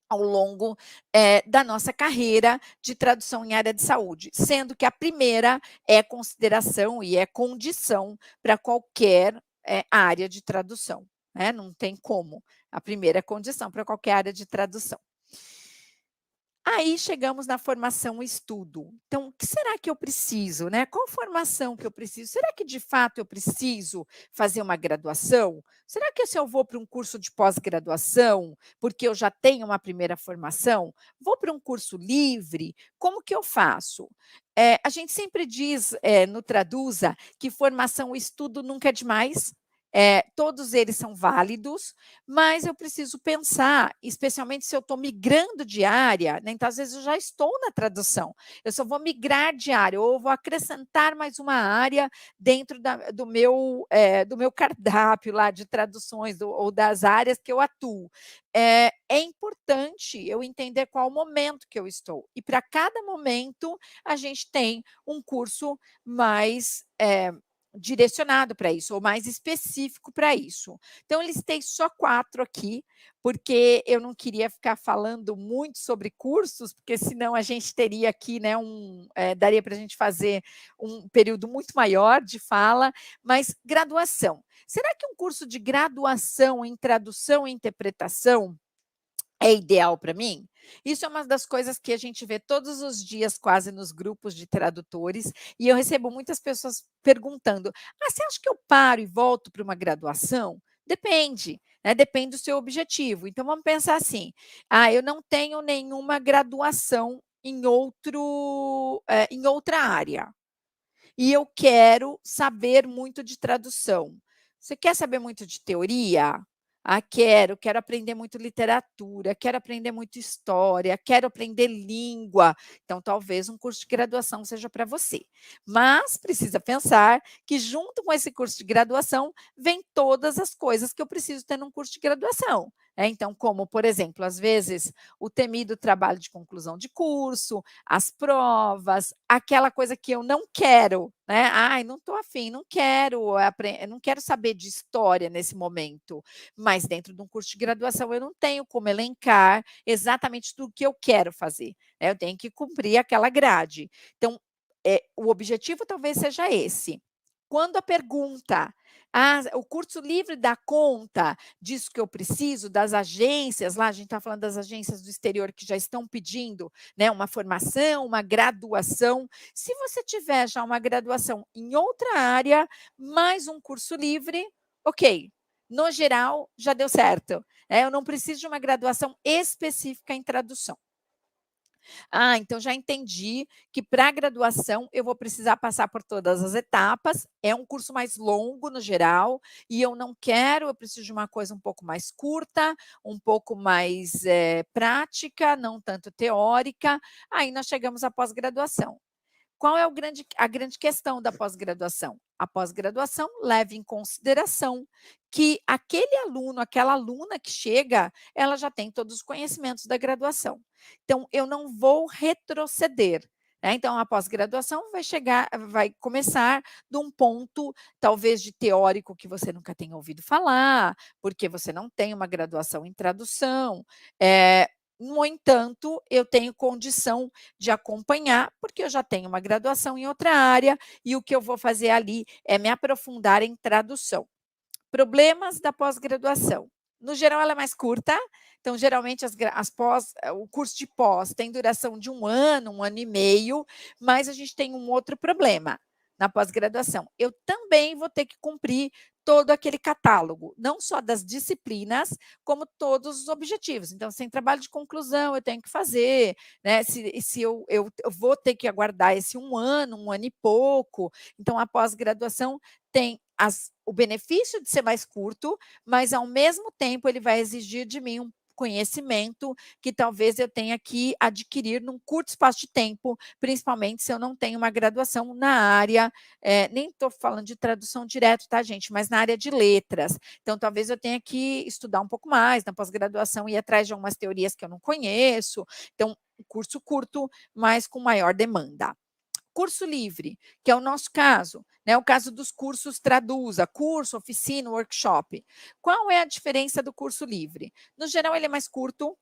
ao longo da nossa carreira de tradução em área de saúde, sendo que a primeira é consideração e é condição para qualquer área de tradução, né? Não tem como. A primeira é condição para qualquer área de tradução. Aí chegamos na formação e estudo. Então, o que será que eu preciso, né? Qual formação que eu preciso? Será que de fato eu preciso fazer uma graduação? Será que se eu vou para um curso de pós-graduação, porque eu já tenho uma primeira formação, vou para um curso livre? Como que eu faço? A gente sempre diz no Traduza que formação e estudo nunca é demais. Todos eles são válidos, mas eu preciso pensar, especialmente se eu estou migrando de área, né? Então, às vezes, eu já estou na tradução, eu só vou migrar de área, ou vou acrescentar mais uma área dentro do meu cardápio lá de traduções, ou das áreas que eu atuo. É importante eu entender qual o momento que eu estou. E para cada momento, a gente tem um curso mais direcionado para isso, ou mais específico para isso. Então, eu listei só 4 aqui, porque eu não queria ficar falando muito sobre cursos, porque senão a gente teria aqui, né, daria para a gente fazer um período muito maior de fala, mas graduação. Será que um curso de graduação em tradução e interpretação é ideal para mim? Isso é uma das coisas que a gente vê todos os dias, quase nos grupos de tradutores, e eu recebo muitas pessoas perguntando: você acha que eu paro e volto para uma graduação? Depende, né? Depende do seu objetivo. Então, vamos pensar assim: eu não tenho nenhuma graduação em outra área, e eu quero saber muito de tradução. Você quer saber muito de teoria? Ah, quero aprender muito literatura, quero aprender muito história, quero aprender língua. Então, talvez um curso de graduação seja para você. Mas precisa pensar que, junto com esse curso de graduação, vem todas as coisas que eu preciso ter num curso de graduação. Então, como, por exemplo, às vezes, o temido trabalho de conclusão de curso, as provas, aquela coisa que eu não quero, né? Ai, não estou afim, não quero saber de história nesse momento. Mas dentro de um curso de graduação eu não tenho como elencar exatamente tudo que eu quero fazer, né, eu tenho que cumprir aquela grade. Então, o objetivo talvez seja esse. Quando a pergunta: "Ah, o curso livre dá conta disso que eu preciso?", das agências lá, a gente está falando das agências do exterior que já estão pedindo, né, uma formação, uma graduação. Se você tiver já uma graduação em outra área, mais um curso livre, ok, no geral, já deu certo. Eu não preciso de uma graduação específica em tradução. Ah, então já entendi que para a graduação eu vou precisar passar por todas as etapas, é um curso mais longo no geral, e eu preciso de uma coisa um pouco mais curta, um pouco mais, prática, não tanto teórica. Aí nós chegamos à pós-graduação. Qual é a grande questão da pós-graduação? A pós-graduação leva em consideração que aquele aluno, aquela aluna que chega, ela já tem todos os conhecimentos da graduação. Então, eu não vou retroceder. Né? Então, a pós-graduação vai começar de um ponto, talvez, de teórico que você nunca tenha ouvido falar, porque você não tem uma graduação em tradução. No entanto, eu tenho condição de acompanhar, porque eu já tenho uma graduação em outra área, e o que eu vou fazer ali é me aprofundar em tradução. Problemas da pós-graduação. No geral, ela é mais curta, então, geralmente, o curso de pós tem duração de 1 ano e meio, mas a gente tem um outro problema na pós-graduação. Eu também vou ter que cumprir todo aquele catálogo, não só das disciplinas, como todos os objetivos. Então, se tem trabalho de conclusão, eu tenho que fazer, né? Se eu vou ter que aguardar esse 1 ano e pouco. Então, a pós-graduação tem o benefício de ser mais curto, mas ao mesmo tempo ele vai exigir de mim um conhecimento que talvez eu tenha que adquirir num curto espaço de tempo, principalmente se eu não tenho uma graduação na área, nem estou falando de tradução direto, tá, gente, mas na área de letras. Então, talvez eu tenha que estudar um pouco mais na pós-graduação, ir atrás de algumas teorias que eu não conheço. Então, curso curto, mas com maior demanda. Curso livre, que é o nosso caso, né, o caso dos cursos Traduza, curso, oficina, workshop. Qual é a diferença do curso livre? No geral, ele é mais curto,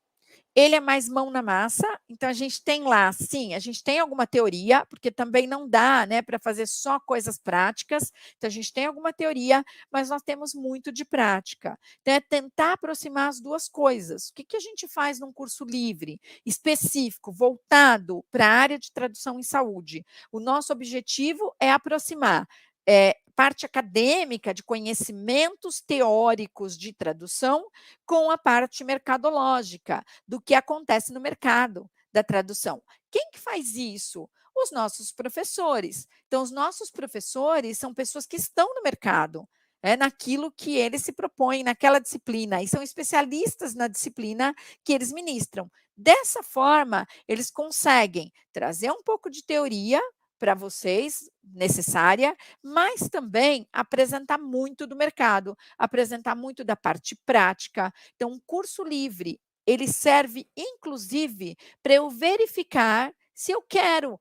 ele é mais mão na massa, então a gente tem lá, sim, a gente tem alguma teoria, porque também não dá, né, para fazer só coisas práticas, então a gente tem alguma teoria, mas nós temos muito de prática. Então é tentar aproximar as duas coisas. O que a gente faz num curso livre, específico, voltado para a área de tradução em saúde? O nosso objetivo é aproximar parte acadêmica de conhecimentos teóricos de tradução com a parte mercadológica do que acontece no mercado da tradução. Quem que faz isso? Os nossos professores. Então, os nossos professores são pessoas que estão no mercado, naquilo que eles se propõem, naquela disciplina, e são especialistas na disciplina que eles ministram. Dessa forma, eles conseguem trazer um pouco de teoria para vocês, necessária, mas também apresentar muito do mercado, apresentar muito da parte prática. Então, um curso livre, ele serve, inclusive, para eu verificar se eu quero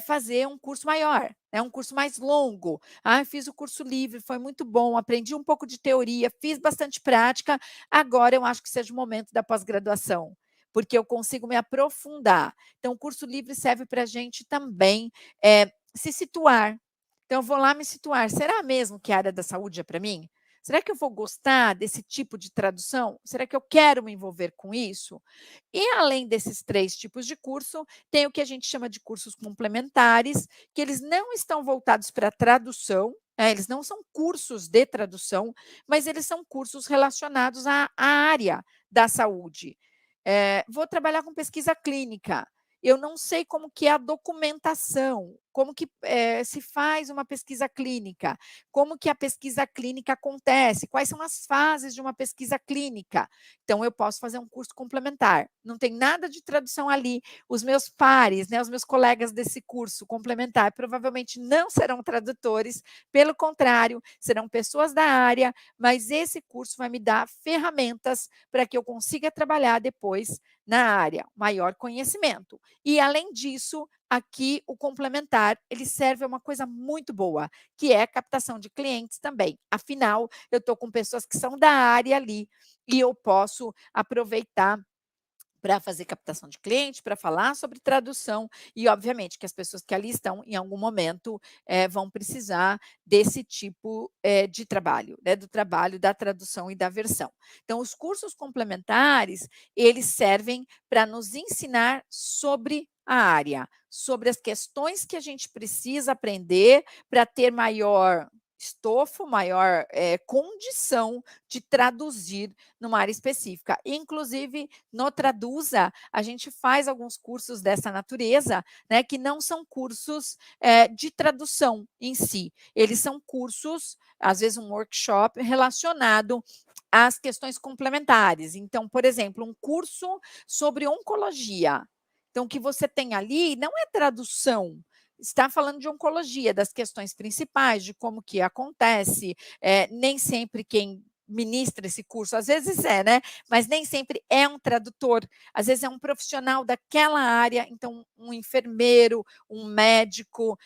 fazer um curso maior, um curso mais longo. Ah, fiz o curso livre, foi muito bom, aprendi um pouco de teoria, fiz bastante prática, agora eu acho que seja o momento da pós-graduação, porque eu consigo me aprofundar. Então, o curso livre serve para a gente também se situar. Então, eu vou lá me situar. Será mesmo que a área da saúde é para mim? Será que eu vou gostar desse tipo de tradução? Será que eu quero me envolver com isso? E além desses 3 tipos de curso, tem o que a gente chama de cursos complementares, que eles não estão voltados para a tradução, eles não são cursos de tradução, mas eles são cursos relacionados à área da saúde. Vou trabalhar com pesquisa clínica. Eu não sei como que é a documentação. como que se faz uma pesquisa clínica, como que a pesquisa clínica acontece, quais são as fases de uma pesquisa clínica. Então, eu posso fazer um curso complementar. Não tem nada de tradução ali. Os meus pares, né, os meus colegas desse curso complementar, provavelmente não serão tradutores, pelo contrário, serão pessoas da área, mas esse curso vai me dar ferramentas para que eu consiga trabalhar depois na área, maior conhecimento. E, além disso, aqui o complementar, ele serve a uma coisa muito boa, que é a captação de clientes também. Afinal, eu estou com pessoas que são da área ali e eu posso aproveitar para fazer captação de cliente, para falar sobre tradução e, obviamente, que as pessoas que ali estão, em algum momento, vão precisar desse tipo, de trabalho, né, do trabalho da tradução e da versão. Então, os cursos complementares, eles servem para nos ensinar sobre a área, sobre as questões que a gente precisa aprender para ter maior estofo, maior, condição de traduzir numa área específica. Inclusive, no Traduza, a gente faz alguns cursos dessa natureza, né, que não são cursos, de tradução em si. Eles são cursos, às vezes um workshop relacionado às questões complementares. Então, por exemplo, um curso sobre oncologia. Então, o que você tem ali não é tradução, está falando de oncologia, das questões principais, de como que acontece, nem sempre quem ministra esse curso, às vezes é, né, mas nem sempre é um tradutor, às vezes é um profissional daquela área, então um enfermeiro, um médico,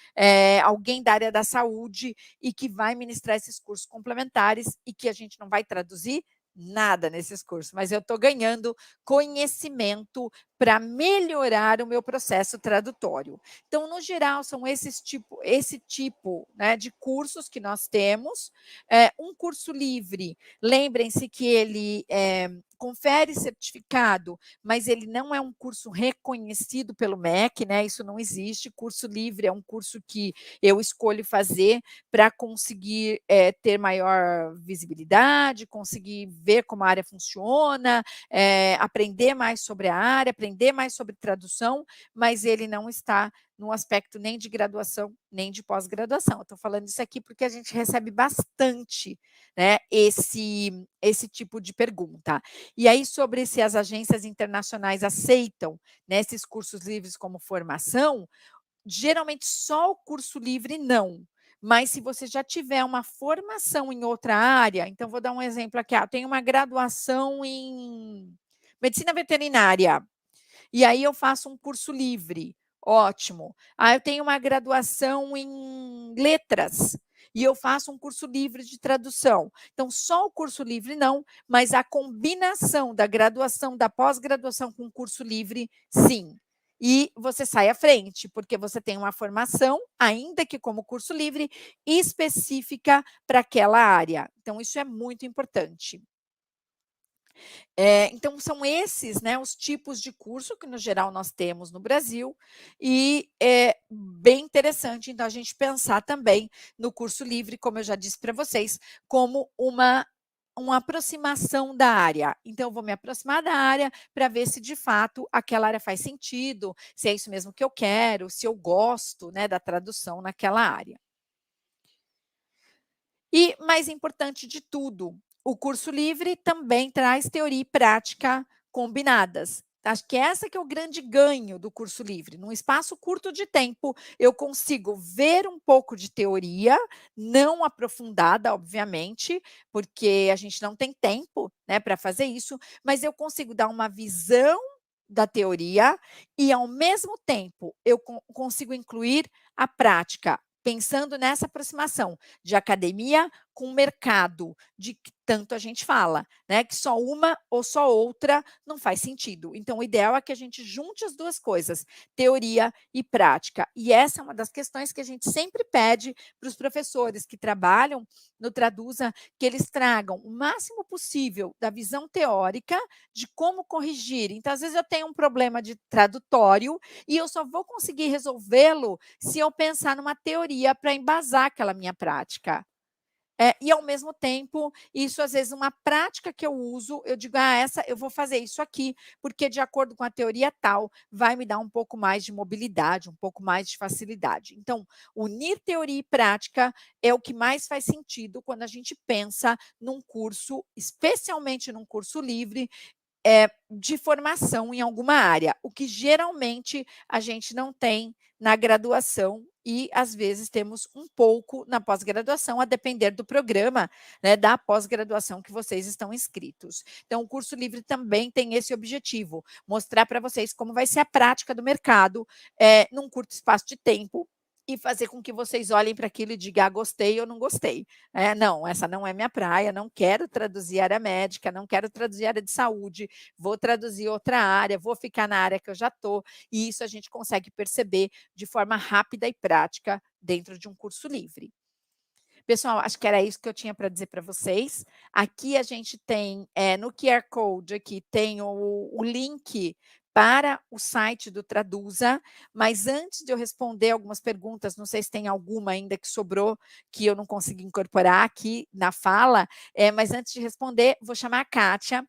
alguém da área da saúde e que vai ministrar esses cursos complementares e que a gente não vai traduzir nada nesses cursos, mas eu estou ganhando conhecimento para melhorar o meu processo tradutório. Então, no geral, são esse tipo, né, de cursos que nós temos. Um curso livre, lembrem-se que ele confere certificado, mas ele não é um curso reconhecido pelo MEC, né? Isso não existe. Curso livre é um curso que eu escolho fazer para conseguir ter maior visibilidade, conseguir ver como a área funciona, aprender mais sobre a área, aprender mais sobre tradução, mas ele não está no aspecto nem de graduação, nem de pós-graduação. Estou falando isso aqui porque a gente recebe bastante, né, esse tipo de pergunta. E aí, sobre se as agências internacionais aceitam, né, esses cursos livres como formação, geralmente só o curso livre não. Mas se você já tiver uma formação em outra área, então vou dar um exemplo aqui, eu tenho uma graduação em medicina veterinária, e aí eu faço um curso livre, ótimo. Eu tenho uma graduação em letras, e eu faço um curso livre de tradução. Então, só o curso livre não, mas a combinação da graduação, da pós-graduação com o curso livre, sim. E você sai à frente, porque você tem uma formação, ainda que como curso livre, específica para aquela área. Então, isso é muito importante. Então, são esses, né, os tipos de curso que, no geral, nós temos no Brasil, e é bem interessante, então, a gente pensar também no curso livre, como eu já disse para vocês, como uma aproximação da área. Então, eu vou me aproximar da área para ver se, de fato, aquela área faz sentido, se é isso mesmo que eu quero, se eu gosto, né, da tradução naquela área. E, mais importante de tudo, o curso livre também traz teoria e prática combinadas. Acho que essa que é o grande ganho do curso livre. Num espaço curto de tempo, eu consigo ver um pouco de teoria, não aprofundada, obviamente, porque a gente não tem tempo, né, para fazer isso, mas eu consigo dar uma visão da teoria e, ao mesmo tempo, eu consigo incluir a prática, pensando nessa aproximação de academia com mercado, de que tanto a gente fala, né, que só uma ou só outra não faz sentido. Então, o ideal é que a gente junte as duas coisas, teoria e prática. E essa é uma das questões que a gente sempre pede para os professores que trabalham no Traduza, que eles tragam o máximo possível da visão teórica de como corrigir. Então, às vezes eu tenho um problema de tradutório e eu só vou conseguir resolvê-lo se eu pensar numa teoria para embasar aquela minha prática. E, ao mesmo tempo, isso, às vezes, uma prática que eu uso, eu digo, essa eu vou fazer isso aqui, porque, de acordo com a teoria tal, vai me dar um pouco mais de mobilidade, um pouco mais de facilidade. Então, unir teoria e prática é o que mais faz sentido quando a gente pensa num curso, especialmente num curso livre, de formação em alguma área, o que geralmente a gente não tem na graduação e, às vezes, temos um pouco na pós-graduação, a depender do programa, né, da pós-graduação que vocês estão inscritos. Então, o curso livre também tem esse objetivo, mostrar para vocês como vai ser a prática do mercado num curto espaço de tempo, e fazer com que vocês olhem para aquilo e digam, gostei ou não gostei. Não, essa não é minha praia, não quero traduzir área médica, não quero traduzir área de saúde, vou traduzir outra área, vou ficar na área que eu já estou, e isso a gente consegue perceber de forma rápida e prática dentro de um curso livre. Pessoal, acho que era isso que eu tinha para dizer para vocês. Aqui a gente tem, no QR Code, aqui tem o link para o site do Traduza, mas antes de eu responder algumas perguntas, não sei se tem alguma ainda que sobrou, que eu não consegui incorporar aqui na fala, mas antes de responder, vou chamar a Kátia,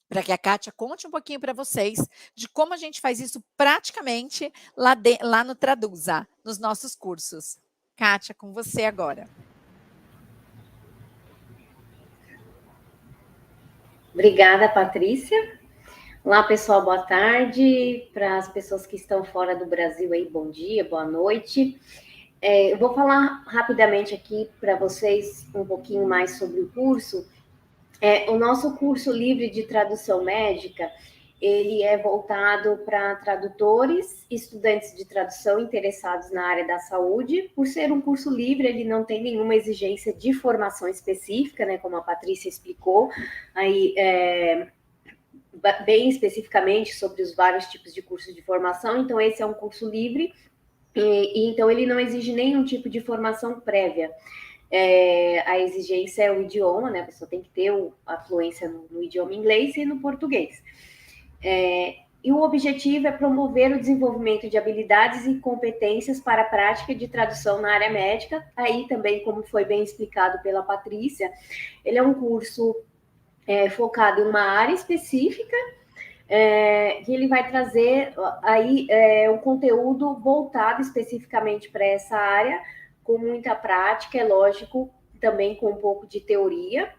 para que a Kátia conte um pouquinho para vocês de como a gente faz isso praticamente lá no Traduza, nos nossos cursos. Kátia, com você agora. Obrigada, Patrícia. Olá, pessoal, boa tarde. Para as pessoas que estão fora do Brasil aí, bom dia, boa noite. Eu vou falar rapidamente aqui para vocês um pouquinho mais sobre o curso. O nosso curso livre de tradução médica, ele é voltado para tradutores, estudantes de tradução interessados na área da saúde. Por ser um curso livre, ele não tem nenhuma exigência de formação específica, né, como a Patrícia explicou, aí, bem especificamente sobre os vários tipos de cursos de formação. Então, esse é um curso livre, e então ele não exige nenhum tipo de formação prévia. A exigência é o idioma, né? A pessoa tem que ter a fluência no idioma inglês e no português. E o objetivo é promover o desenvolvimento de habilidades e competências para a prática de tradução na área médica. Aí também, como foi bem explicado pela Patrícia, ele é um curso focado em uma área específica, que ele vai trazer aí um conteúdo voltado especificamente para essa área, com muita prática, é lógico, também com um pouco de teoria,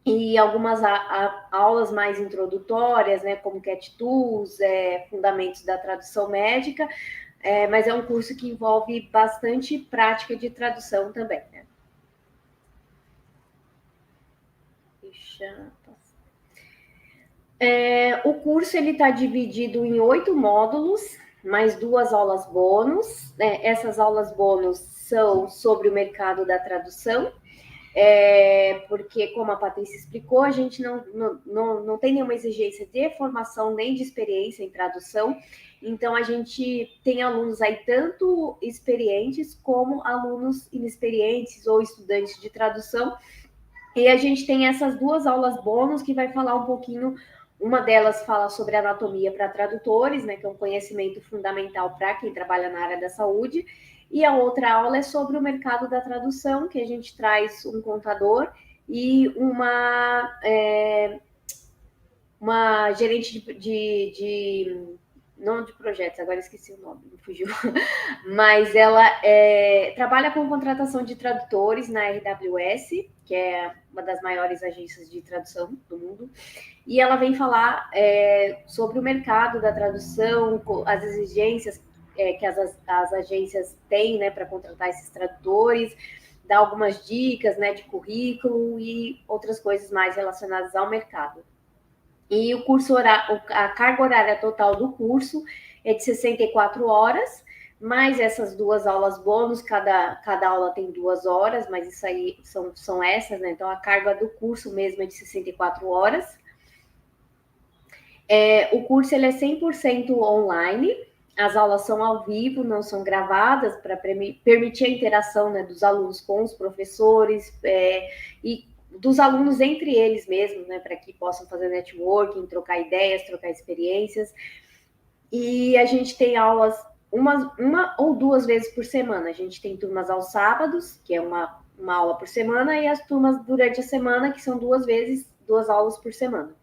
e algumas aulas mais introdutórias, né, como Cat Tools, fundamentos da tradução médica, mas é um curso que envolve bastante prática de tradução também, né? O curso ele está dividido em 8 módulos, mais 2 aulas bônus, né? Essas aulas bônus são sobre o mercado da tradução, porque, como a Patrícia explicou, a gente não tem nenhuma exigência de formação nem de experiência em tradução, então a gente tem alunos aí tanto experientes como alunos inexperientes ou estudantes de tradução, e a gente tem essas 2 aulas bônus que vai falar um pouquinho. Uma delas fala sobre anatomia para tradutores, né, que é um conhecimento fundamental para quem trabalha na área da saúde, e a outra aula é sobre o mercado da tradução, que a gente traz um contador e uma gerente não de projetos, agora esqueci o nome, me fugiu, mas ela trabalha com contratação de tradutores na RWS, que é uma das maiores agências de tradução do mundo, e ela vem falar sobre o mercado da tradução, as exigências que as agências têm, né, para contratar esses tradutores, dar algumas dicas, né, de currículo e outras coisas mais relacionadas ao mercado. E o curso a carga horária total do curso é de 64 horas, mais essas 2 aulas bônus, cada aula tem 2 horas, mas isso aí são essas, né? Então, a carga do curso mesmo é de 64 horas. O curso ele é 100% online, as aulas são ao vivo, não são gravadas, para permitir a interação, né, dos alunos com os professores, e dos alunos entre eles mesmos, né, para que possam fazer networking, trocar ideias, trocar experiências. E a gente tem aulas uma ou 2 vezes por semana. A gente tem turmas aos sábados, que é uma uma aula por semana, e as turmas durante a semana, que são 2 aulas por semana.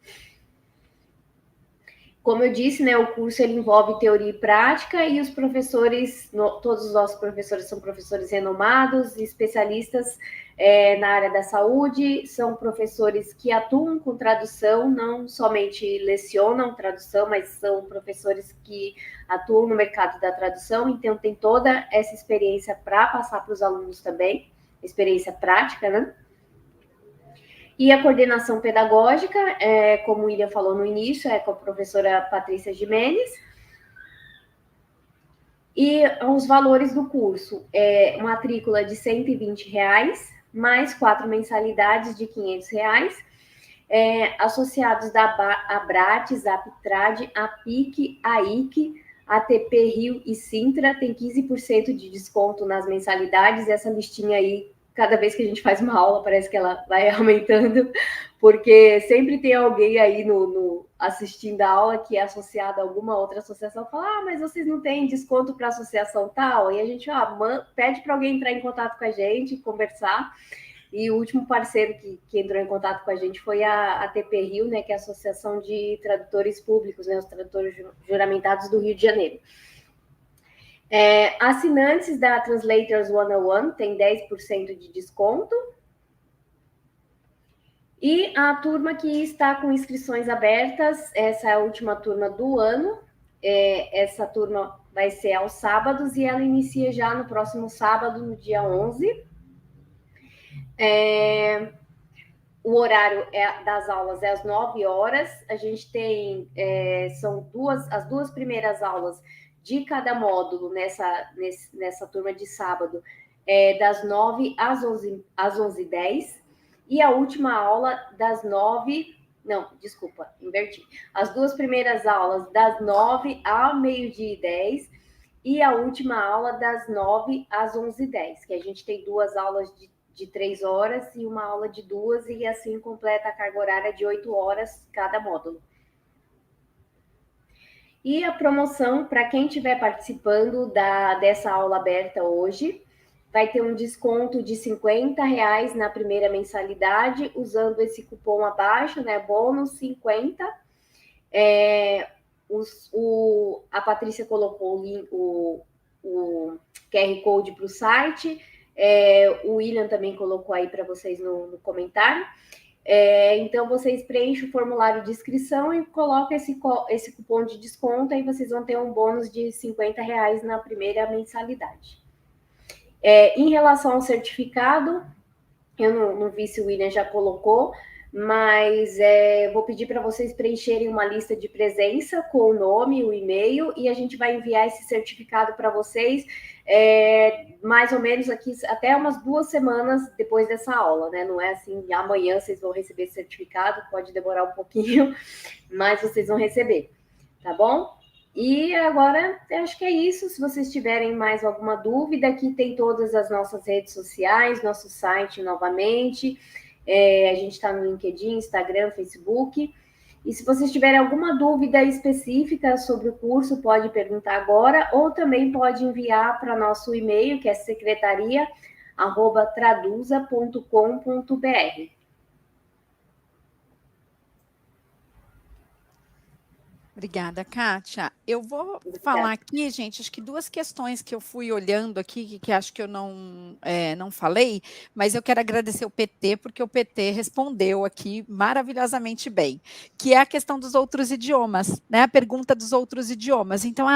Como eu disse, né, o curso ele envolve teoria e prática, e os professores, todos os nossos professores são professores renomados, especialistas na área da saúde, são professores que atuam com tradução, não somente lecionam tradução, mas são professores que atuam no mercado da tradução, então tem toda essa experiência para passar para os alunos também, experiência prática, né? E a coordenação pedagógica, como o William falou no início, é com a professora Patrícia Gimenez. E os valores do curso, matrícula de R$120, mais 4 mensalidades de R$500, associados da Abrates, Aptrad, APIC, AIC, ATP Rio e Sintra, tem 15% de desconto nas mensalidades, essa listinha aí, cada vez que a gente faz uma aula, parece que ela vai aumentando, porque sempre tem alguém aí assistindo a aula que é associado a alguma outra associação, fala, mas vocês não têm desconto para associação tal? E a gente pede para alguém entrar em contato com a gente, conversar, e o último parceiro que entrou em contato com a gente foi a ATP Rio, né, que é a Associação de Tradutores Públicos, né, os tradutores juramentados do Rio de Janeiro. Assinantes da Translators 101 tem 10% de desconto. E a turma que está com inscrições abertas, essa é a última turma do ano. Essa turma vai ser aos sábados e ela inicia já no próximo sábado, no dia 11. O horário das aulas é às 9 horas. A gente tem, as duas primeiras aulas de cada módulo nessa turma de sábado, das 9 às 11h10. E a última aula das 9... Não, desculpa, inverti. As duas primeiras aulas das 9 ao 12h10 e a última aula das 9 às 11h10, que a gente tem 2 aulas de 3 horas e uma aula de 2, e assim completa a carga horária de 8 horas cada módulo. E a promoção, para quem estiver participando dessa aula aberta hoje, vai ter um desconto de R$50 na primeira mensalidade, usando esse cupom abaixo, né? Bônus 50. A Patrícia colocou o QR Code para o site. O William também colocou aí para vocês no comentário. Então, vocês preenchem o formulário de inscrição e colocam esse cupom de desconto, aí vocês vão ter um bônus de R$50 na primeira mensalidade. Em relação ao certificado, eu não vi se o William já colocou, mas vou pedir para vocês preencherem uma lista de presença com o nome, o e-mail, e a gente vai enviar esse certificado para vocês mais ou menos aqui até umas 2 semanas depois dessa aula, né? Não é assim, amanhã vocês vão receber esse certificado, pode demorar um pouquinho, mas vocês vão receber, tá bom? E agora, acho que é isso. Se vocês tiverem mais alguma dúvida, aqui tem todas as nossas redes sociais, nosso site novamente. A gente está no LinkedIn, Instagram, Facebook. E se vocês tiverem alguma dúvida específica sobre o curso, pode perguntar agora, ou também pode enviar para nosso e-mail, que é secretaria@traduza.com.br. Obrigada, Kátia. Eu vou falar aqui, gente, acho que 2 questões que eu fui olhando aqui, que acho que eu não falei, mas eu quero agradecer o PT, porque o PT respondeu aqui maravilhosamente bem, que é a questão dos outros idiomas, né? A pergunta dos outros idiomas. Então,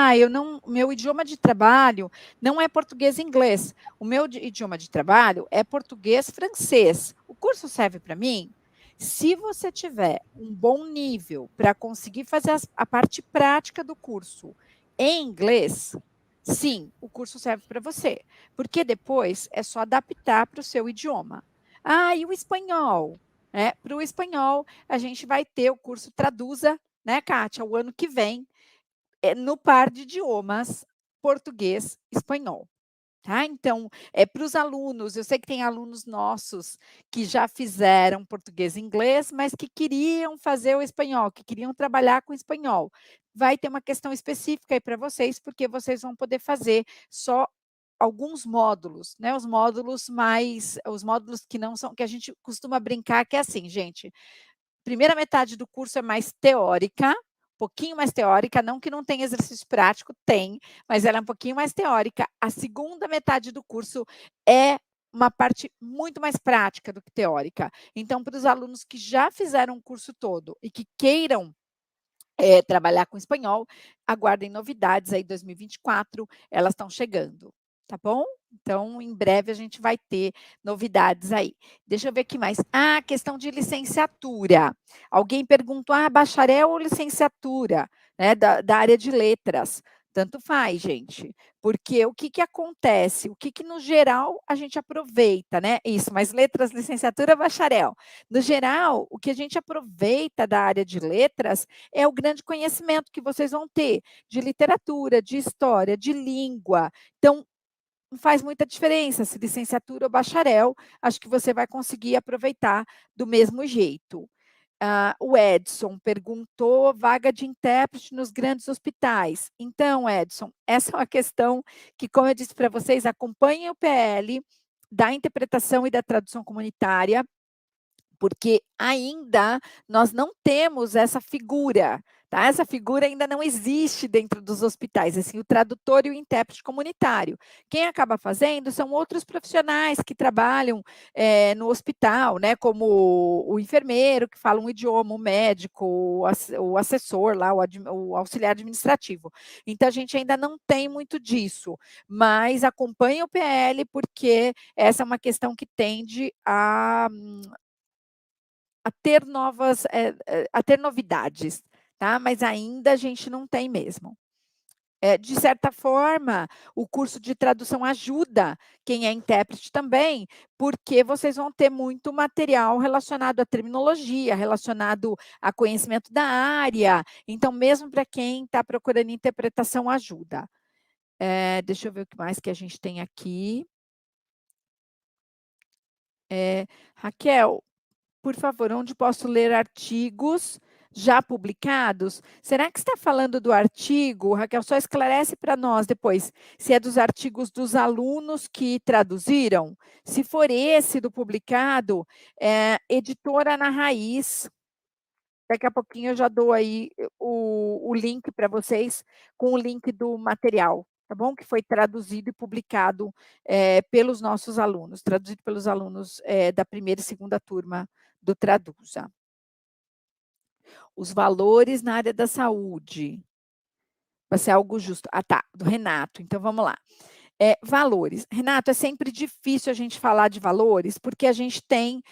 meu idioma de trabalho não é português e inglês. O meu idioma de trabalho é português e francês. O curso serve para mim? Se você tiver um bom nível para conseguir fazer a parte prática do curso em inglês, sim, o curso serve para você, porque depois é só adaptar para o seu idioma. E o espanhol? Para o espanhol, a gente vai ter o curso Traduza, né, Kátia, o ano que vem, no par de idiomas português e espanhol. Tá? Então, para os alunos, eu sei que tem alunos nossos que já fizeram português e inglês, mas que queriam fazer o espanhol, que queriam trabalhar com espanhol. Vai ter uma questão específica aí para vocês, porque vocês vão poder fazer só alguns módulos, né? Os módulos que não são, que a gente costuma brincar, que é assim, gente, primeira metade do curso é mais teórica, um pouquinho mais teórica, não que não tenha exercício prático, tem, mas ela é um pouquinho mais teórica. A segunda metade do curso é uma parte muito mais prática do que teórica. Então, para os alunos que já fizeram o curso todo e que queiram trabalhar com espanhol, aguardem novidades aí 2024, elas estão chegando, tá bom? Então, em breve a gente vai ter novidades aí. Deixa eu ver aqui mais. Questão de licenciatura. Alguém perguntou, bacharel ou licenciatura, né, da área de letras. Tanto faz, gente, porque o que acontece? O que no geral a gente aproveita, né? Isso, mas letras, licenciatura, bacharel. No geral, o que a gente aproveita da área de letras é o grande conhecimento que vocês vão ter de literatura, de história, de língua. Então, não faz muita diferença se licenciatura ou bacharel, acho que você vai conseguir aproveitar do mesmo jeito. O Edson perguntou vaga de intérprete nos grandes hospitais. Então, Edson, essa é uma questão que, como eu disse para vocês, acompanhem o PL da interpretação e da tradução comunitária, porque ainda nós não temos essa figura, tá? Essa figura ainda não existe dentro dos hospitais, assim, o tradutor e o intérprete comunitário. Quem acaba fazendo são outros profissionais que trabalham no hospital, né? Como o enfermeiro, que fala um idioma, o médico, o assessor lá, o auxiliar administrativo. Então, a gente ainda não tem muito disso, mas acompanhe o PL, porque essa é uma questão que tende a ter a ter novidades, tá? Mas ainda a gente não tem mesmo. De certa forma, o curso de tradução ajuda quem é intérprete também, porque vocês vão ter muito material relacionado à terminologia, relacionado a conhecimento da área. Então, mesmo para quem está procurando interpretação, ajuda. Deixa eu ver o que mais que a gente tem aqui. Raquel, por favor, onde posso ler artigos já publicados? Será que está falando do artigo, Raquel? Só esclarece para nós depois, se é dos artigos dos alunos que traduziram. Se for esse do publicado, Editora na Raiz. Daqui a pouquinho eu já dou aí o link para vocês, com o link do material, tá bom? Que foi traduzido e publicado pelos nossos alunos, traduzido pelos alunos da primeira e segunda turma do Traduza. Os valores na área da saúde. Vai ser algo justo. Tá, do Renato. Então, vamos lá. Valores. Renato, é sempre difícil a gente falar de valores, porque a gente tem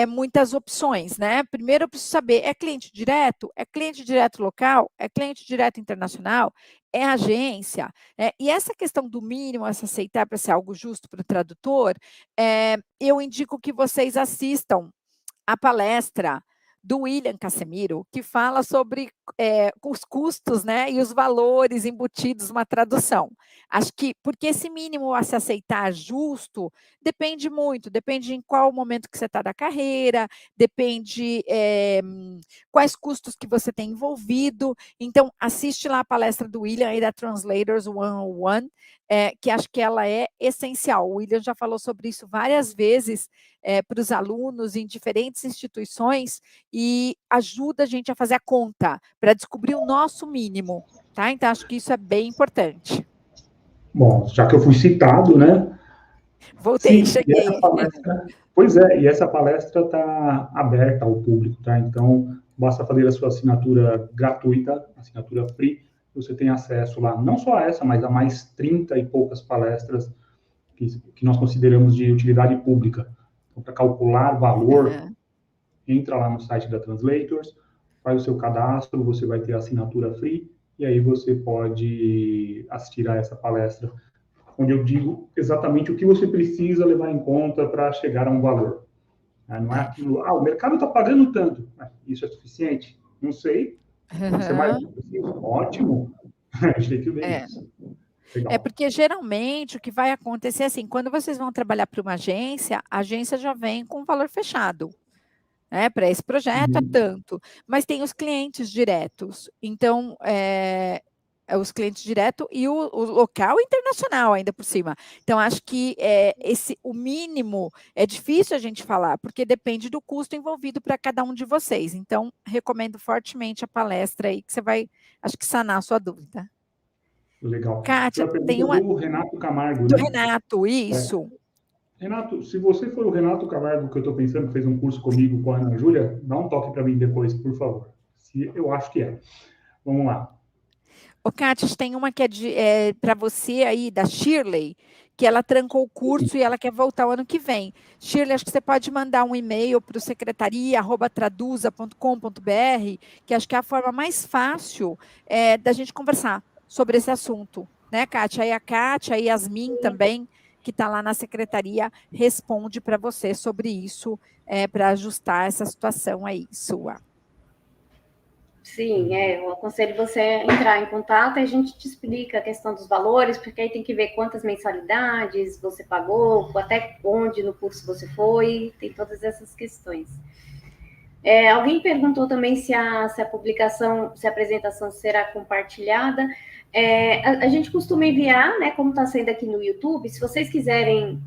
muitas opções, né? Primeiro eu preciso saber, é cliente direto? É cliente direto local? É cliente direto internacional? É agência? E essa questão do mínimo a se aceitar para ser algo justo para o tradutor, eu indico que vocês assistam a palestra do William Casemiro, que fala sobre os custos, né, e os valores embutidos numa tradução. Acho que, porque esse mínimo a se aceitar justo, depende muito, depende em qual momento que você está da carreira, depende quais custos que você tem envolvido. Então, assiste lá a palestra do William e da Translators 101, que acho que ela é essencial. O William já falou sobre isso várias vezes para os alunos em diferentes instituições, e ajuda a gente a fazer a conta para descobrir o nosso mínimo, tá? Então, acho que isso é bem importante. Bom, já que eu fui citado, né? Voltei, Sim, cheguei. E essa palestra está aberta ao público, tá? Então, basta fazer a sua assinatura gratuita, assinatura free, você tem acesso lá, não só a essa, mas a mais 30 e poucas palestras que nós consideramos de utilidade pública. Então, para calcular valor, entra lá no site da Translators, faz o seu cadastro, você vai ter a assinatura free, e aí você pode assistir a essa palestra, onde eu digo exatamente o que você precisa levar em conta para chegar a um valor. Não é aquilo, o mercado está pagando tanto, isso é suficiente? Não sei. Isso é mais ótimo. A gente tem que ver isso. Legal. Porque geralmente o que vai acontecer é assim, quando vocês vão trabalhar para uma agência, a agência já vem com valor fechado. Para esse projeto é tanto, mas tem os clientes diretos. Então, os clientes direto e o local internacional ainda por cima. Então, acho que o mínimo é difícil a gente falar, porque depende do custo envolvido para cada um de vocês. Então, recomendo fortemente a palestra aí, que você vai, acho que, sanar a sua dúvida. Legal. Kátia, Foi a tem pergunta uma... do Renato Camargo, Do né? Renato, isso. Renato, se você for o Renato Camargo, que eu estou pensando, que fez um curso comigo com a Ana Júlia, dá um toque para mim depois, por favor. Eu acho que é. Vamos lá. Ô, Kátia, tem uma que é para você aí, da Shirley, que ela trancou o curso e ela quer voltar o ano que vem. Shirley, acho que você pode mandar um e-mail para o secretaria@traduza.com.br, que acho que é a forma mais fácil da gente conversar sobre esse assunto, né, Kátia? Aí a Kátia e a Yasmin também, que está lá na secretaria, responde para você sobre isso, para ajustar essa situação aí sua. Sim, eu aconselho você a entrar em contato e a gente te explica a questão dos valores, porque aí tem que ver quantas mensalidades você pagou, até onde no curso você foi, tem todas essas questões. Alguém perguntou também se a publicação, se a apresentação será compartilhada. A gente costuma enviar, né, como está sendo aqui no YouTube, se vocês quiserem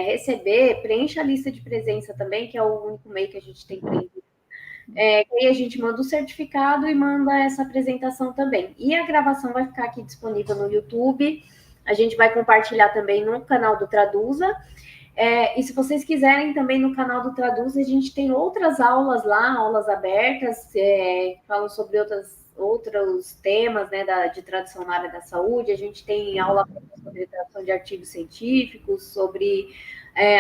receber, preencha a lista de presença também, que é o único meio que a gente tem para enviar. Aí a gente manda o certificado e manda essa apresentação também. E a gravação vai ficar aqui disponível no YouTube. A gente vai compartilhar também no canal do Traduza. E se vocês quiserem também no canal do Traduza, a gente tem outras aulas lá, aulas abertas, falam sobre outros temas, né, de tradução na área da saúde. A gente tem aula sobre tradução de artigos científicos, sobre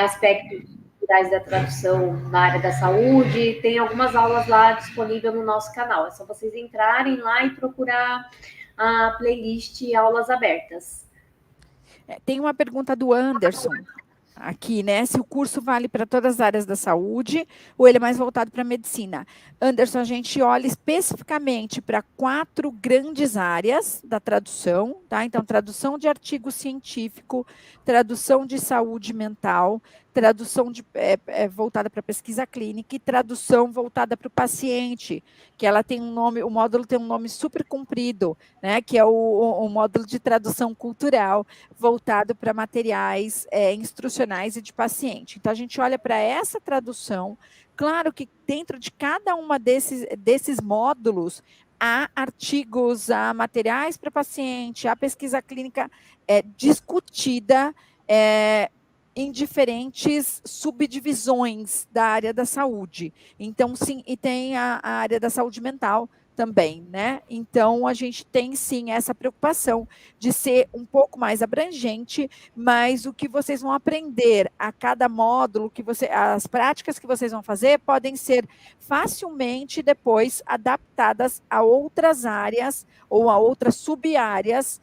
aspectos da tradução na área da saúde, tem algumas aulas lá disponíveis no nosso canal. É só vocês entrarem lá e procurar a playlist Aulas Abertas. Tem uma pergunta do Anderson aqui, né? Se o curso vale para todas as áreas da saúde ou ele é mais voltado para a medicina. Anderson, a gente olha especificamente para 4 grandes áreas da tradução, tá? Então, tradução de artigo científico, tradução de saúde mental, tradução voltada para pesquisa clínica e tradução voltada para o paciente, que ela tem um nome, o módulo tem um nome super comprido, né? Que é o módulo de tradução cultural, voltado para materiais instrucionais e de paciente. Então, a gente olha para essa tradução. Claro que dentro de cada uma desses módulos, há artigos, há materiais para paciente, há pesquisa clínica discutida em diferentes subdivisões da área da saúde. Então, sim, e tem a área da saúde mental também, né? Então, a gente tem, sim, essa preocupação de ser um pouco mais abrangente, mas o que vocês vão aprender a cada módulo, as práticas que vocês vão fazer, podem ser facilmente depois adaptadas a outras áreas ou a outras sub-áreas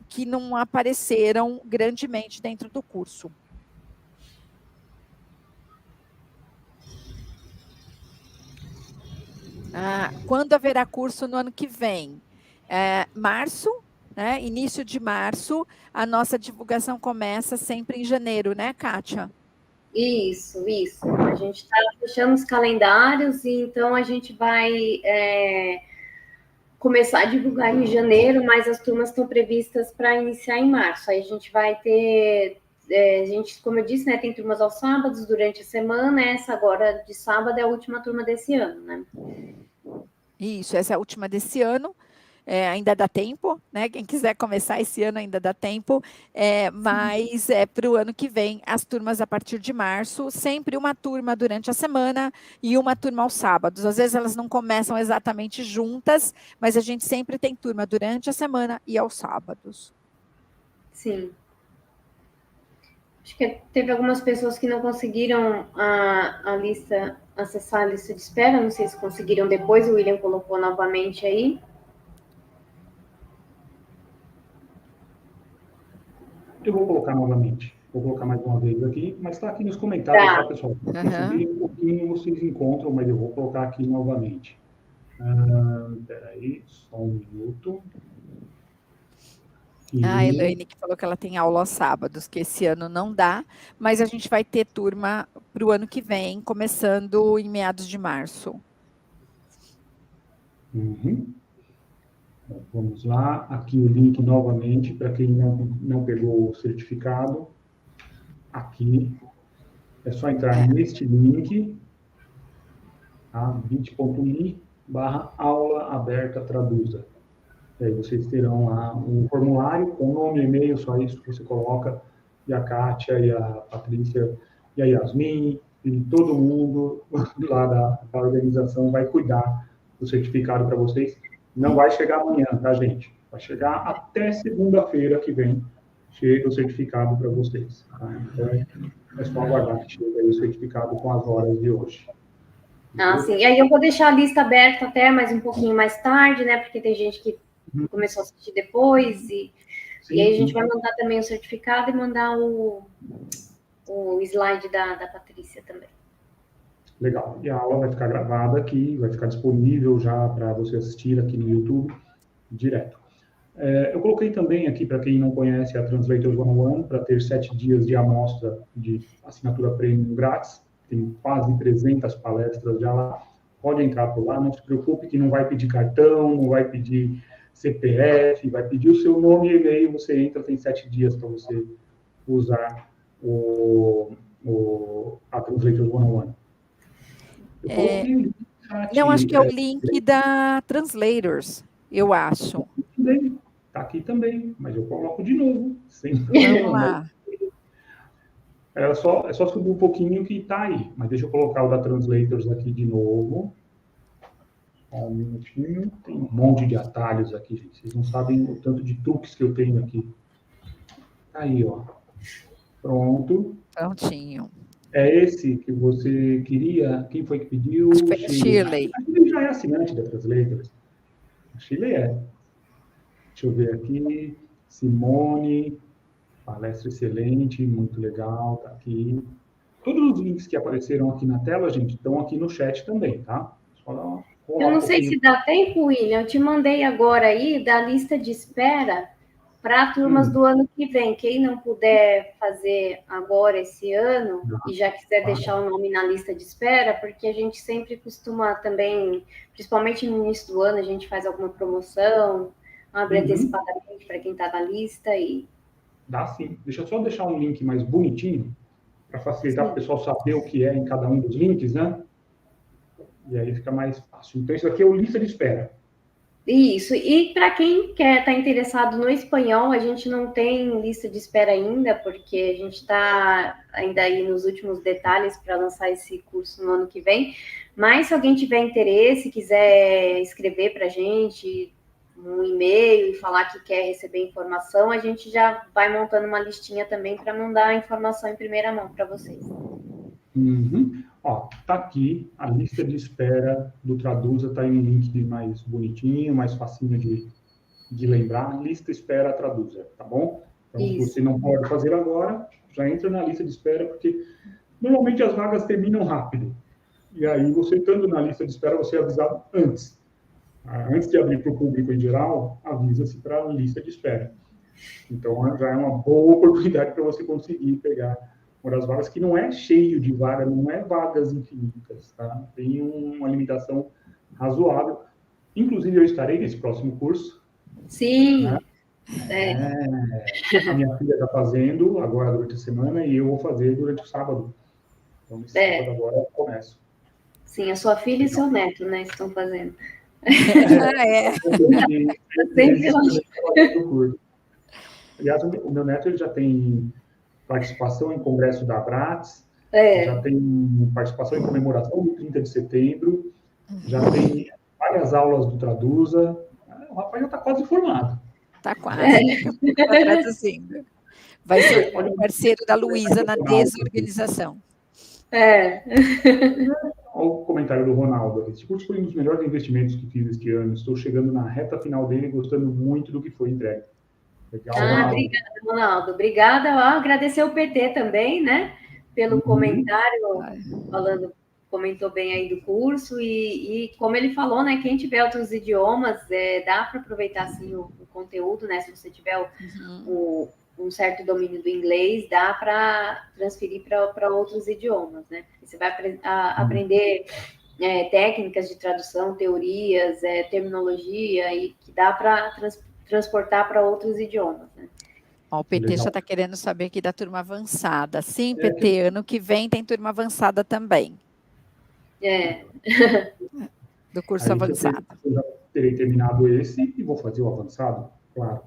que não apareceram grandemente dentro do curso. Quando haverá curso no ano que vem? Março, né? Início de março, a nossa divulgação começa sempre em janeiro, né, Kátia? Isso. A gente está fechando os calendários e então a gente vai começar a divulgar em janeiro, mas as turmas estão previstas para iniciar em março. Aí a gente vai ter, como eu disse, né, tem turmas aos sábados durante a semana, essa agora de sábado é a última turma desse ano, né? Isso, essa é a última desse ano. Ainda dá tempo, né? Quem quiser começar esse ano ainda dá tempo, mas para o ano que vem, as turmas a partir de março, sempre uma turma durante a semana e uma turma aos sábados. Às vezes elas não começam exatamente juntas, mas a gente sempre tem turma durante a semana e aos sábados. Sim. Acho que teve algumas pessoas que não conseguiram acessar a lista de espera, não sei se conseguiram depois, o William colocou novamente aí. Eu vou colocar novamente. Vou colocar mais uma vez aqui, mas está aqui nos comentários, tá, pessoal? Se subirem um pouquinho, vocês encontram, mas eu vou colocar aqui novamente. Espera aí, só um minuto. A Elaine que falou que ela tem aula aos sábados, que esse ano não dá, mas a gente vai ter turma para o ano que vem, começando em meados de março. Uhum. Bom, vamos lá, aqui o link novamente, para quem não pegou o certificado, aqui, é só entrar neste link, tá? bit.ly/aula aberta traduza. E aí vocês terão lá um formulário com nome, e-mail, só isso que você coloca, e a Kátia, e a Patrícia, e a Yasmin, e todo mundo lá da organização vai cuidar do certificado para vocês. Não vai chegar amanhã, tá, gente? Vai chegar até segunda-feira que vem, chega o certificado para vocês. Tá? Então, é só aguardar que chegue aí o certificado com as horas de hoje. Ah, sim. E aí eu vou deixar a lista aberta até mais um pouquinho mais tarde, né? Porque tem gente que começou a assistir depois, e aí a gente vai mandar também o certificado e mandar o slide da Patrícia também. Legal. E a aula vai ficar gravada aqui, vai ficar disponível já para você assistir aqui no YouTube, direto. Eu coloquei também aqui, para quem não conhece, a Translators 101, para ter 7 dias de amostra de assinatura premium grátis. Tem quase 300 palestras já lá. Pode entrar por lá, não se preocupe que não vai pedir cartão, não vai pedir CPF, vai pedir o seu nome e e-mail, você entra, tem 7 dias para você usar a Translators 101. Eu coloquei o link no chat. Não, acho que é o link da Translators, eu acho. Também, tá aqui também, mas eu coloco de novo. Vamos lá. É só subir um pouquinho que tá aí, mas deixa eu colocar o da Translators aqui de novo. Um minutinho. Tem um monte de atalhos aqui, gente. Vocês não sabem o tanto de truques que eu tenho aqui. Tá aí, ó. Pronto. Prontinho. É esse que você queria? Quem foi que pediu? Acho que foi a Shirley. A Shirley já é assinante da Translators. A Shirley é. Deixa eu ver aqui. Simone, palestra excelente, muito legal, tá aqui. Todos os links que apareceram aqui na tela, gente, estão aqui no chat também, tá? Eu não sei se dá tempo, William. Eu te mandei agora aí da lista de espera para turmas do ano que vem. Quem não puder fazer agora esse ano e já quiser deixar o nome na lista de espera, porque a gente sempre costuma também, principalmente no início do ano, a gente faz alguma promoção, abre antecipadamente para quem está na lista e... Dá sim. Deixa eu só deixar um link mais bonitinho para facilitar para o pessoal saber o que é em cada um dos links, né? E aí fica mais fácil. Então, isso aqui é o lista de espera. Isso. E para quem está interessado no espanhol, a gente não tem lista de espera ainda, porque a gente está ainda aí nos últimos detalhes para lançar esse curso no ano que vem. Mas se alguém tiver interesse, quiser escrever para a gente um e-mail e falar que quer receber informação, a gente já vai montando uma listinha também para mandar a informação em primeira mão para vocês. Ó, tá aqui a lista de espera do Traduza, tá em um link mais bonitinho, mais facinho de lembrar. Lista espera Traduza, tá bom? Então, se você não pode fazer agora, já entra na lista de espera, porque normalmente as vagas terminam rápido. E aí, você estando na lista de espera, você é avisado antes. Antes de abrir para o público em geral, avisa-se para a lista de espera. Então, já é uma boa oportunidade para você conseguir pegar uma das vagas, que não é cheio de vaga, não é vagas infinitas, tá? Tem uma limitação razoável. Inclusive, eu estarei nesse próximo curso. Sim. Né? A minha filha está fazendo agora durante a semana e eu vou fazer durante o sábado. Então, nesse sábado agora eu começo. Sim, a sua filha e seu neto, né, estão fazendo. Aliás, o meu neto ele já tem participação em congresso da Abrats, já tem participação em comemoração do 30 de setembro, já tem várias aulas do Traduza. O rapaz já está quase formado. Está quase. Está traduzindo. Vai ser o parceiro da Luísa na desorganização. Olha o comentário do Ronaldo. Esse curso foi um dos melhores investimentos que fiz este ano. Estou chegando na reta final dele e gostando muito do que foi entregue. Legal, Ronaldo. Obrigada, Ronaldo. Obrigada. Agradecer o PT também, né? Pelo comentário, comentou bem aí do curso. E como ele falou, né? Quem tiver outros idiomas, dá para aproveitar assim, o conteúdo, né? Se você tiver um certo domínio do inglês, dá para transferir para outros idiomas, né? Você vai aprender técnicas de tradução, teorias, terminologia, e que dá para transportar para outros idiomas, né? Ó, o PT já está querendo saber aqui da turma avançada. Sim, PT, ano que vem tem turma avançada também. Do curso avançado. Eu já terei terminado esse e vou fazer o avançado, claro.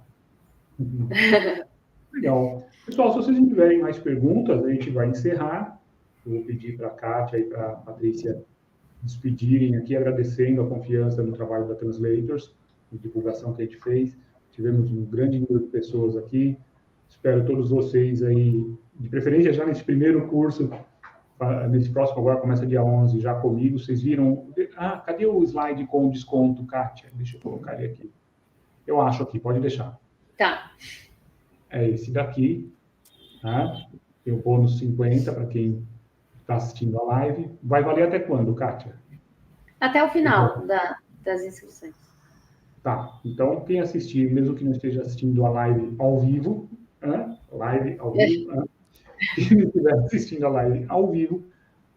Legal. Pessoal, se vocês não tiverem mais perguntas, a gente vai encerrar. Eu vou pedir para a Kátia e para a Patrícia despedirem aqui, agradecendo a confiança no trabalho da Translators, a divulgação que a gente fez. Tivemos um grande número de pessoas aqui. Espero todos vocês aí, de preferência já nesse primeiro curso, nesse próximo agora, começa dia 11, já comigo. Vocês viram? Ah, cadê o slide com desconto, Kátia? Deixa eu colocar ele aqui. Eu acho aqui, pode deixar. Tá. É esse daqui, tá? Tem o bônus 50 para quem está assistindo a live. Vai valer até quando, Kátia? Até o final das inscrições. Tá, então quem assistir, mesmo que não esteja assistindo a live ao vivo, quem estiver assistindo a live ao vivo,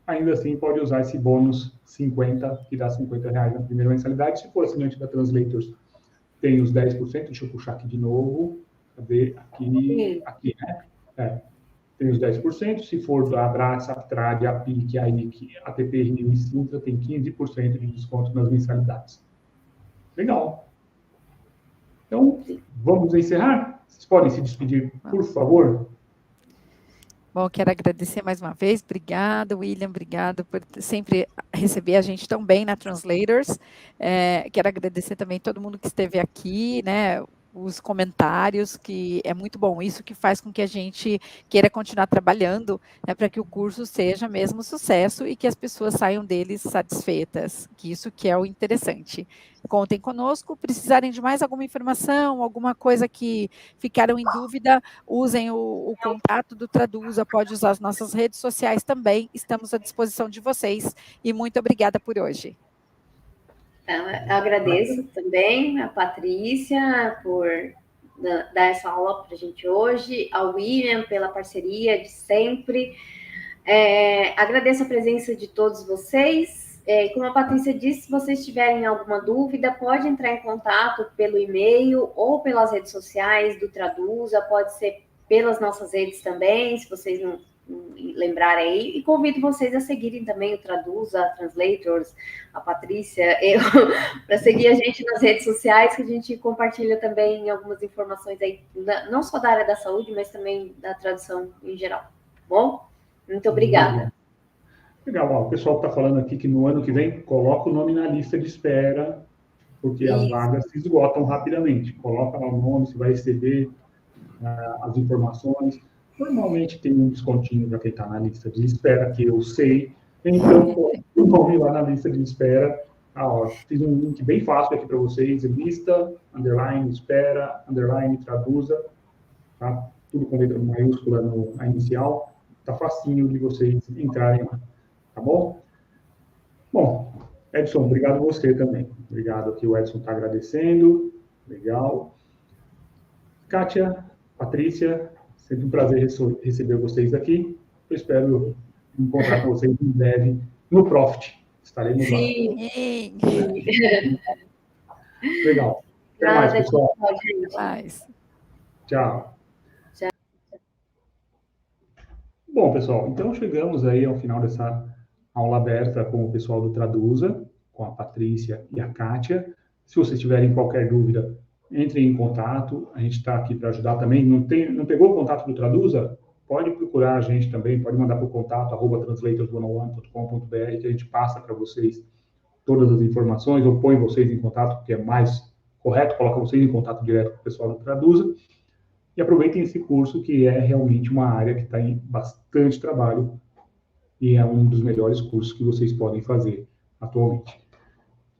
ainda assim pode usar esse bônus 50, que dá R$50 na primeira mensalidade. Se for assinante da Translators, tem os 10%, deixa eu puxar aqui de novo, cadê? Aqui, né? Tem os 10%, se for da Abraço, Aptrad, APIC, AIC, ATP, Rio e Sintra, tem 15% de desconto nas mensalidades. Legal. Então, vamos encerrar? Vocês podem se despedir, por favor? Bom, quero agradecer mais uma vez. Obrigada, William. Obrigado por sempre receber a gente tão bem na Translators. Quero agradecer também todo mundo que esteve aqui, né? Os comentários, que é muito bom. Isso que faz com que a gente queira continuar trabalhando, né, para que o curso seja mesmo sucesso e que as pessoas saiam deles satisfeitas, que isso que é o interessante. Contem conosco, precisarem de mais alguma informação, alguma coisa que ficaram em dúvida, usem o contato do Traduza, pode usar as nossas redes sociais também, estamos à disposição de vocês, e muito obrigada por hoje. Eu agradeço também a Patrícia por dar essa aula para a gente hoje, ao William pela parceria de sempre. Agradeço a presença de todos vocês. Como a Patrícia disse, se vocês tiverem alguma dúvida, pode entrar em contato pelo e-mail ou pelas redes sociais do Traduza, pode ser pelas nossas redes também, se vocês não lembrarem aí, e convido vocês a seguirem também o Traduza, a Translators, a Patrícia, para seguir a gente nas redes sociais, que a gente compartilha também algumas informações aí, não só da área da saúde, mas também da tradução em geral. Tá bom? Muito obrigada. Legal, ó, o pessoal está falando aqui que no ano que vem coloca o nome na lista de espera, porque as vagas se esgotam rapidamente. Coloca lá o nome, você vai receber as informações. Normalmente tem um descontinho para quem está na lista de espera, que eu sei. Então, o nome lá na lista de espera. Ó, fiz um link bem fácil aqui para vocês. Lista, underline, espera, underline, traduza. Tá? Tudo com letra maiúscula na inicial. Tá facinho de vocês entrarem lá. Tá bom? Bom, Edson, obrigado a você também. Obrigado aqui, o Edson está agradecendo. Legal. Kátia, Patrícia, sempre um prazer receber vocês aqui. Eu espero encontrar com vocês em breve no Profit. Estaremos lá. Sim. Legal. Até mais, pessoal. Até mais. Tchau. Bom, pessoal, então chegamos aí ao final dessa aula aberta com o pessoal do Traduza, com a Patrícia e a Kátia. Se vocês tiverem qualquer dúvida, entrem em contato, a gente está aqui para ajudar também. Não pegou o contato do Traduza? Pode procurar a gente também, pode mandar para o contato, @translators101.com.br, que a gente passa para vocês todas as informações, ou põe vocês em contato, porque é mais correto, coloca vocês em contato direto com o pessoal do Traduza. E aproveitem esse curso, que é realmente uma área que está em bastante trabalho e é um dos melhores cursos que vocês podem fazer atualmente.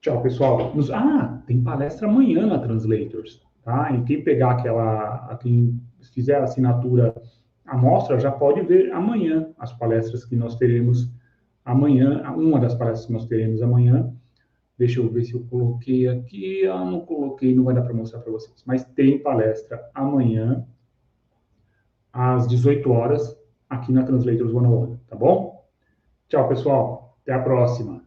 Tchau, pessoal. Tem palestra amanhã na Translators, tá? E quem pegar quem fizer a assinatura amostra, já pode ver amanhã as palestras que nós teremos amanhã, uma das palestras que nós teremos amanhã. Deixa eu ver se eu coloquei aqui. Não coloquei, não vai dar para mostrar para vocês. Mas tem palestra amanhã, às 18 horas, aqui na Translators 101, tá bom? Tchau, pessoal. Até a próxima.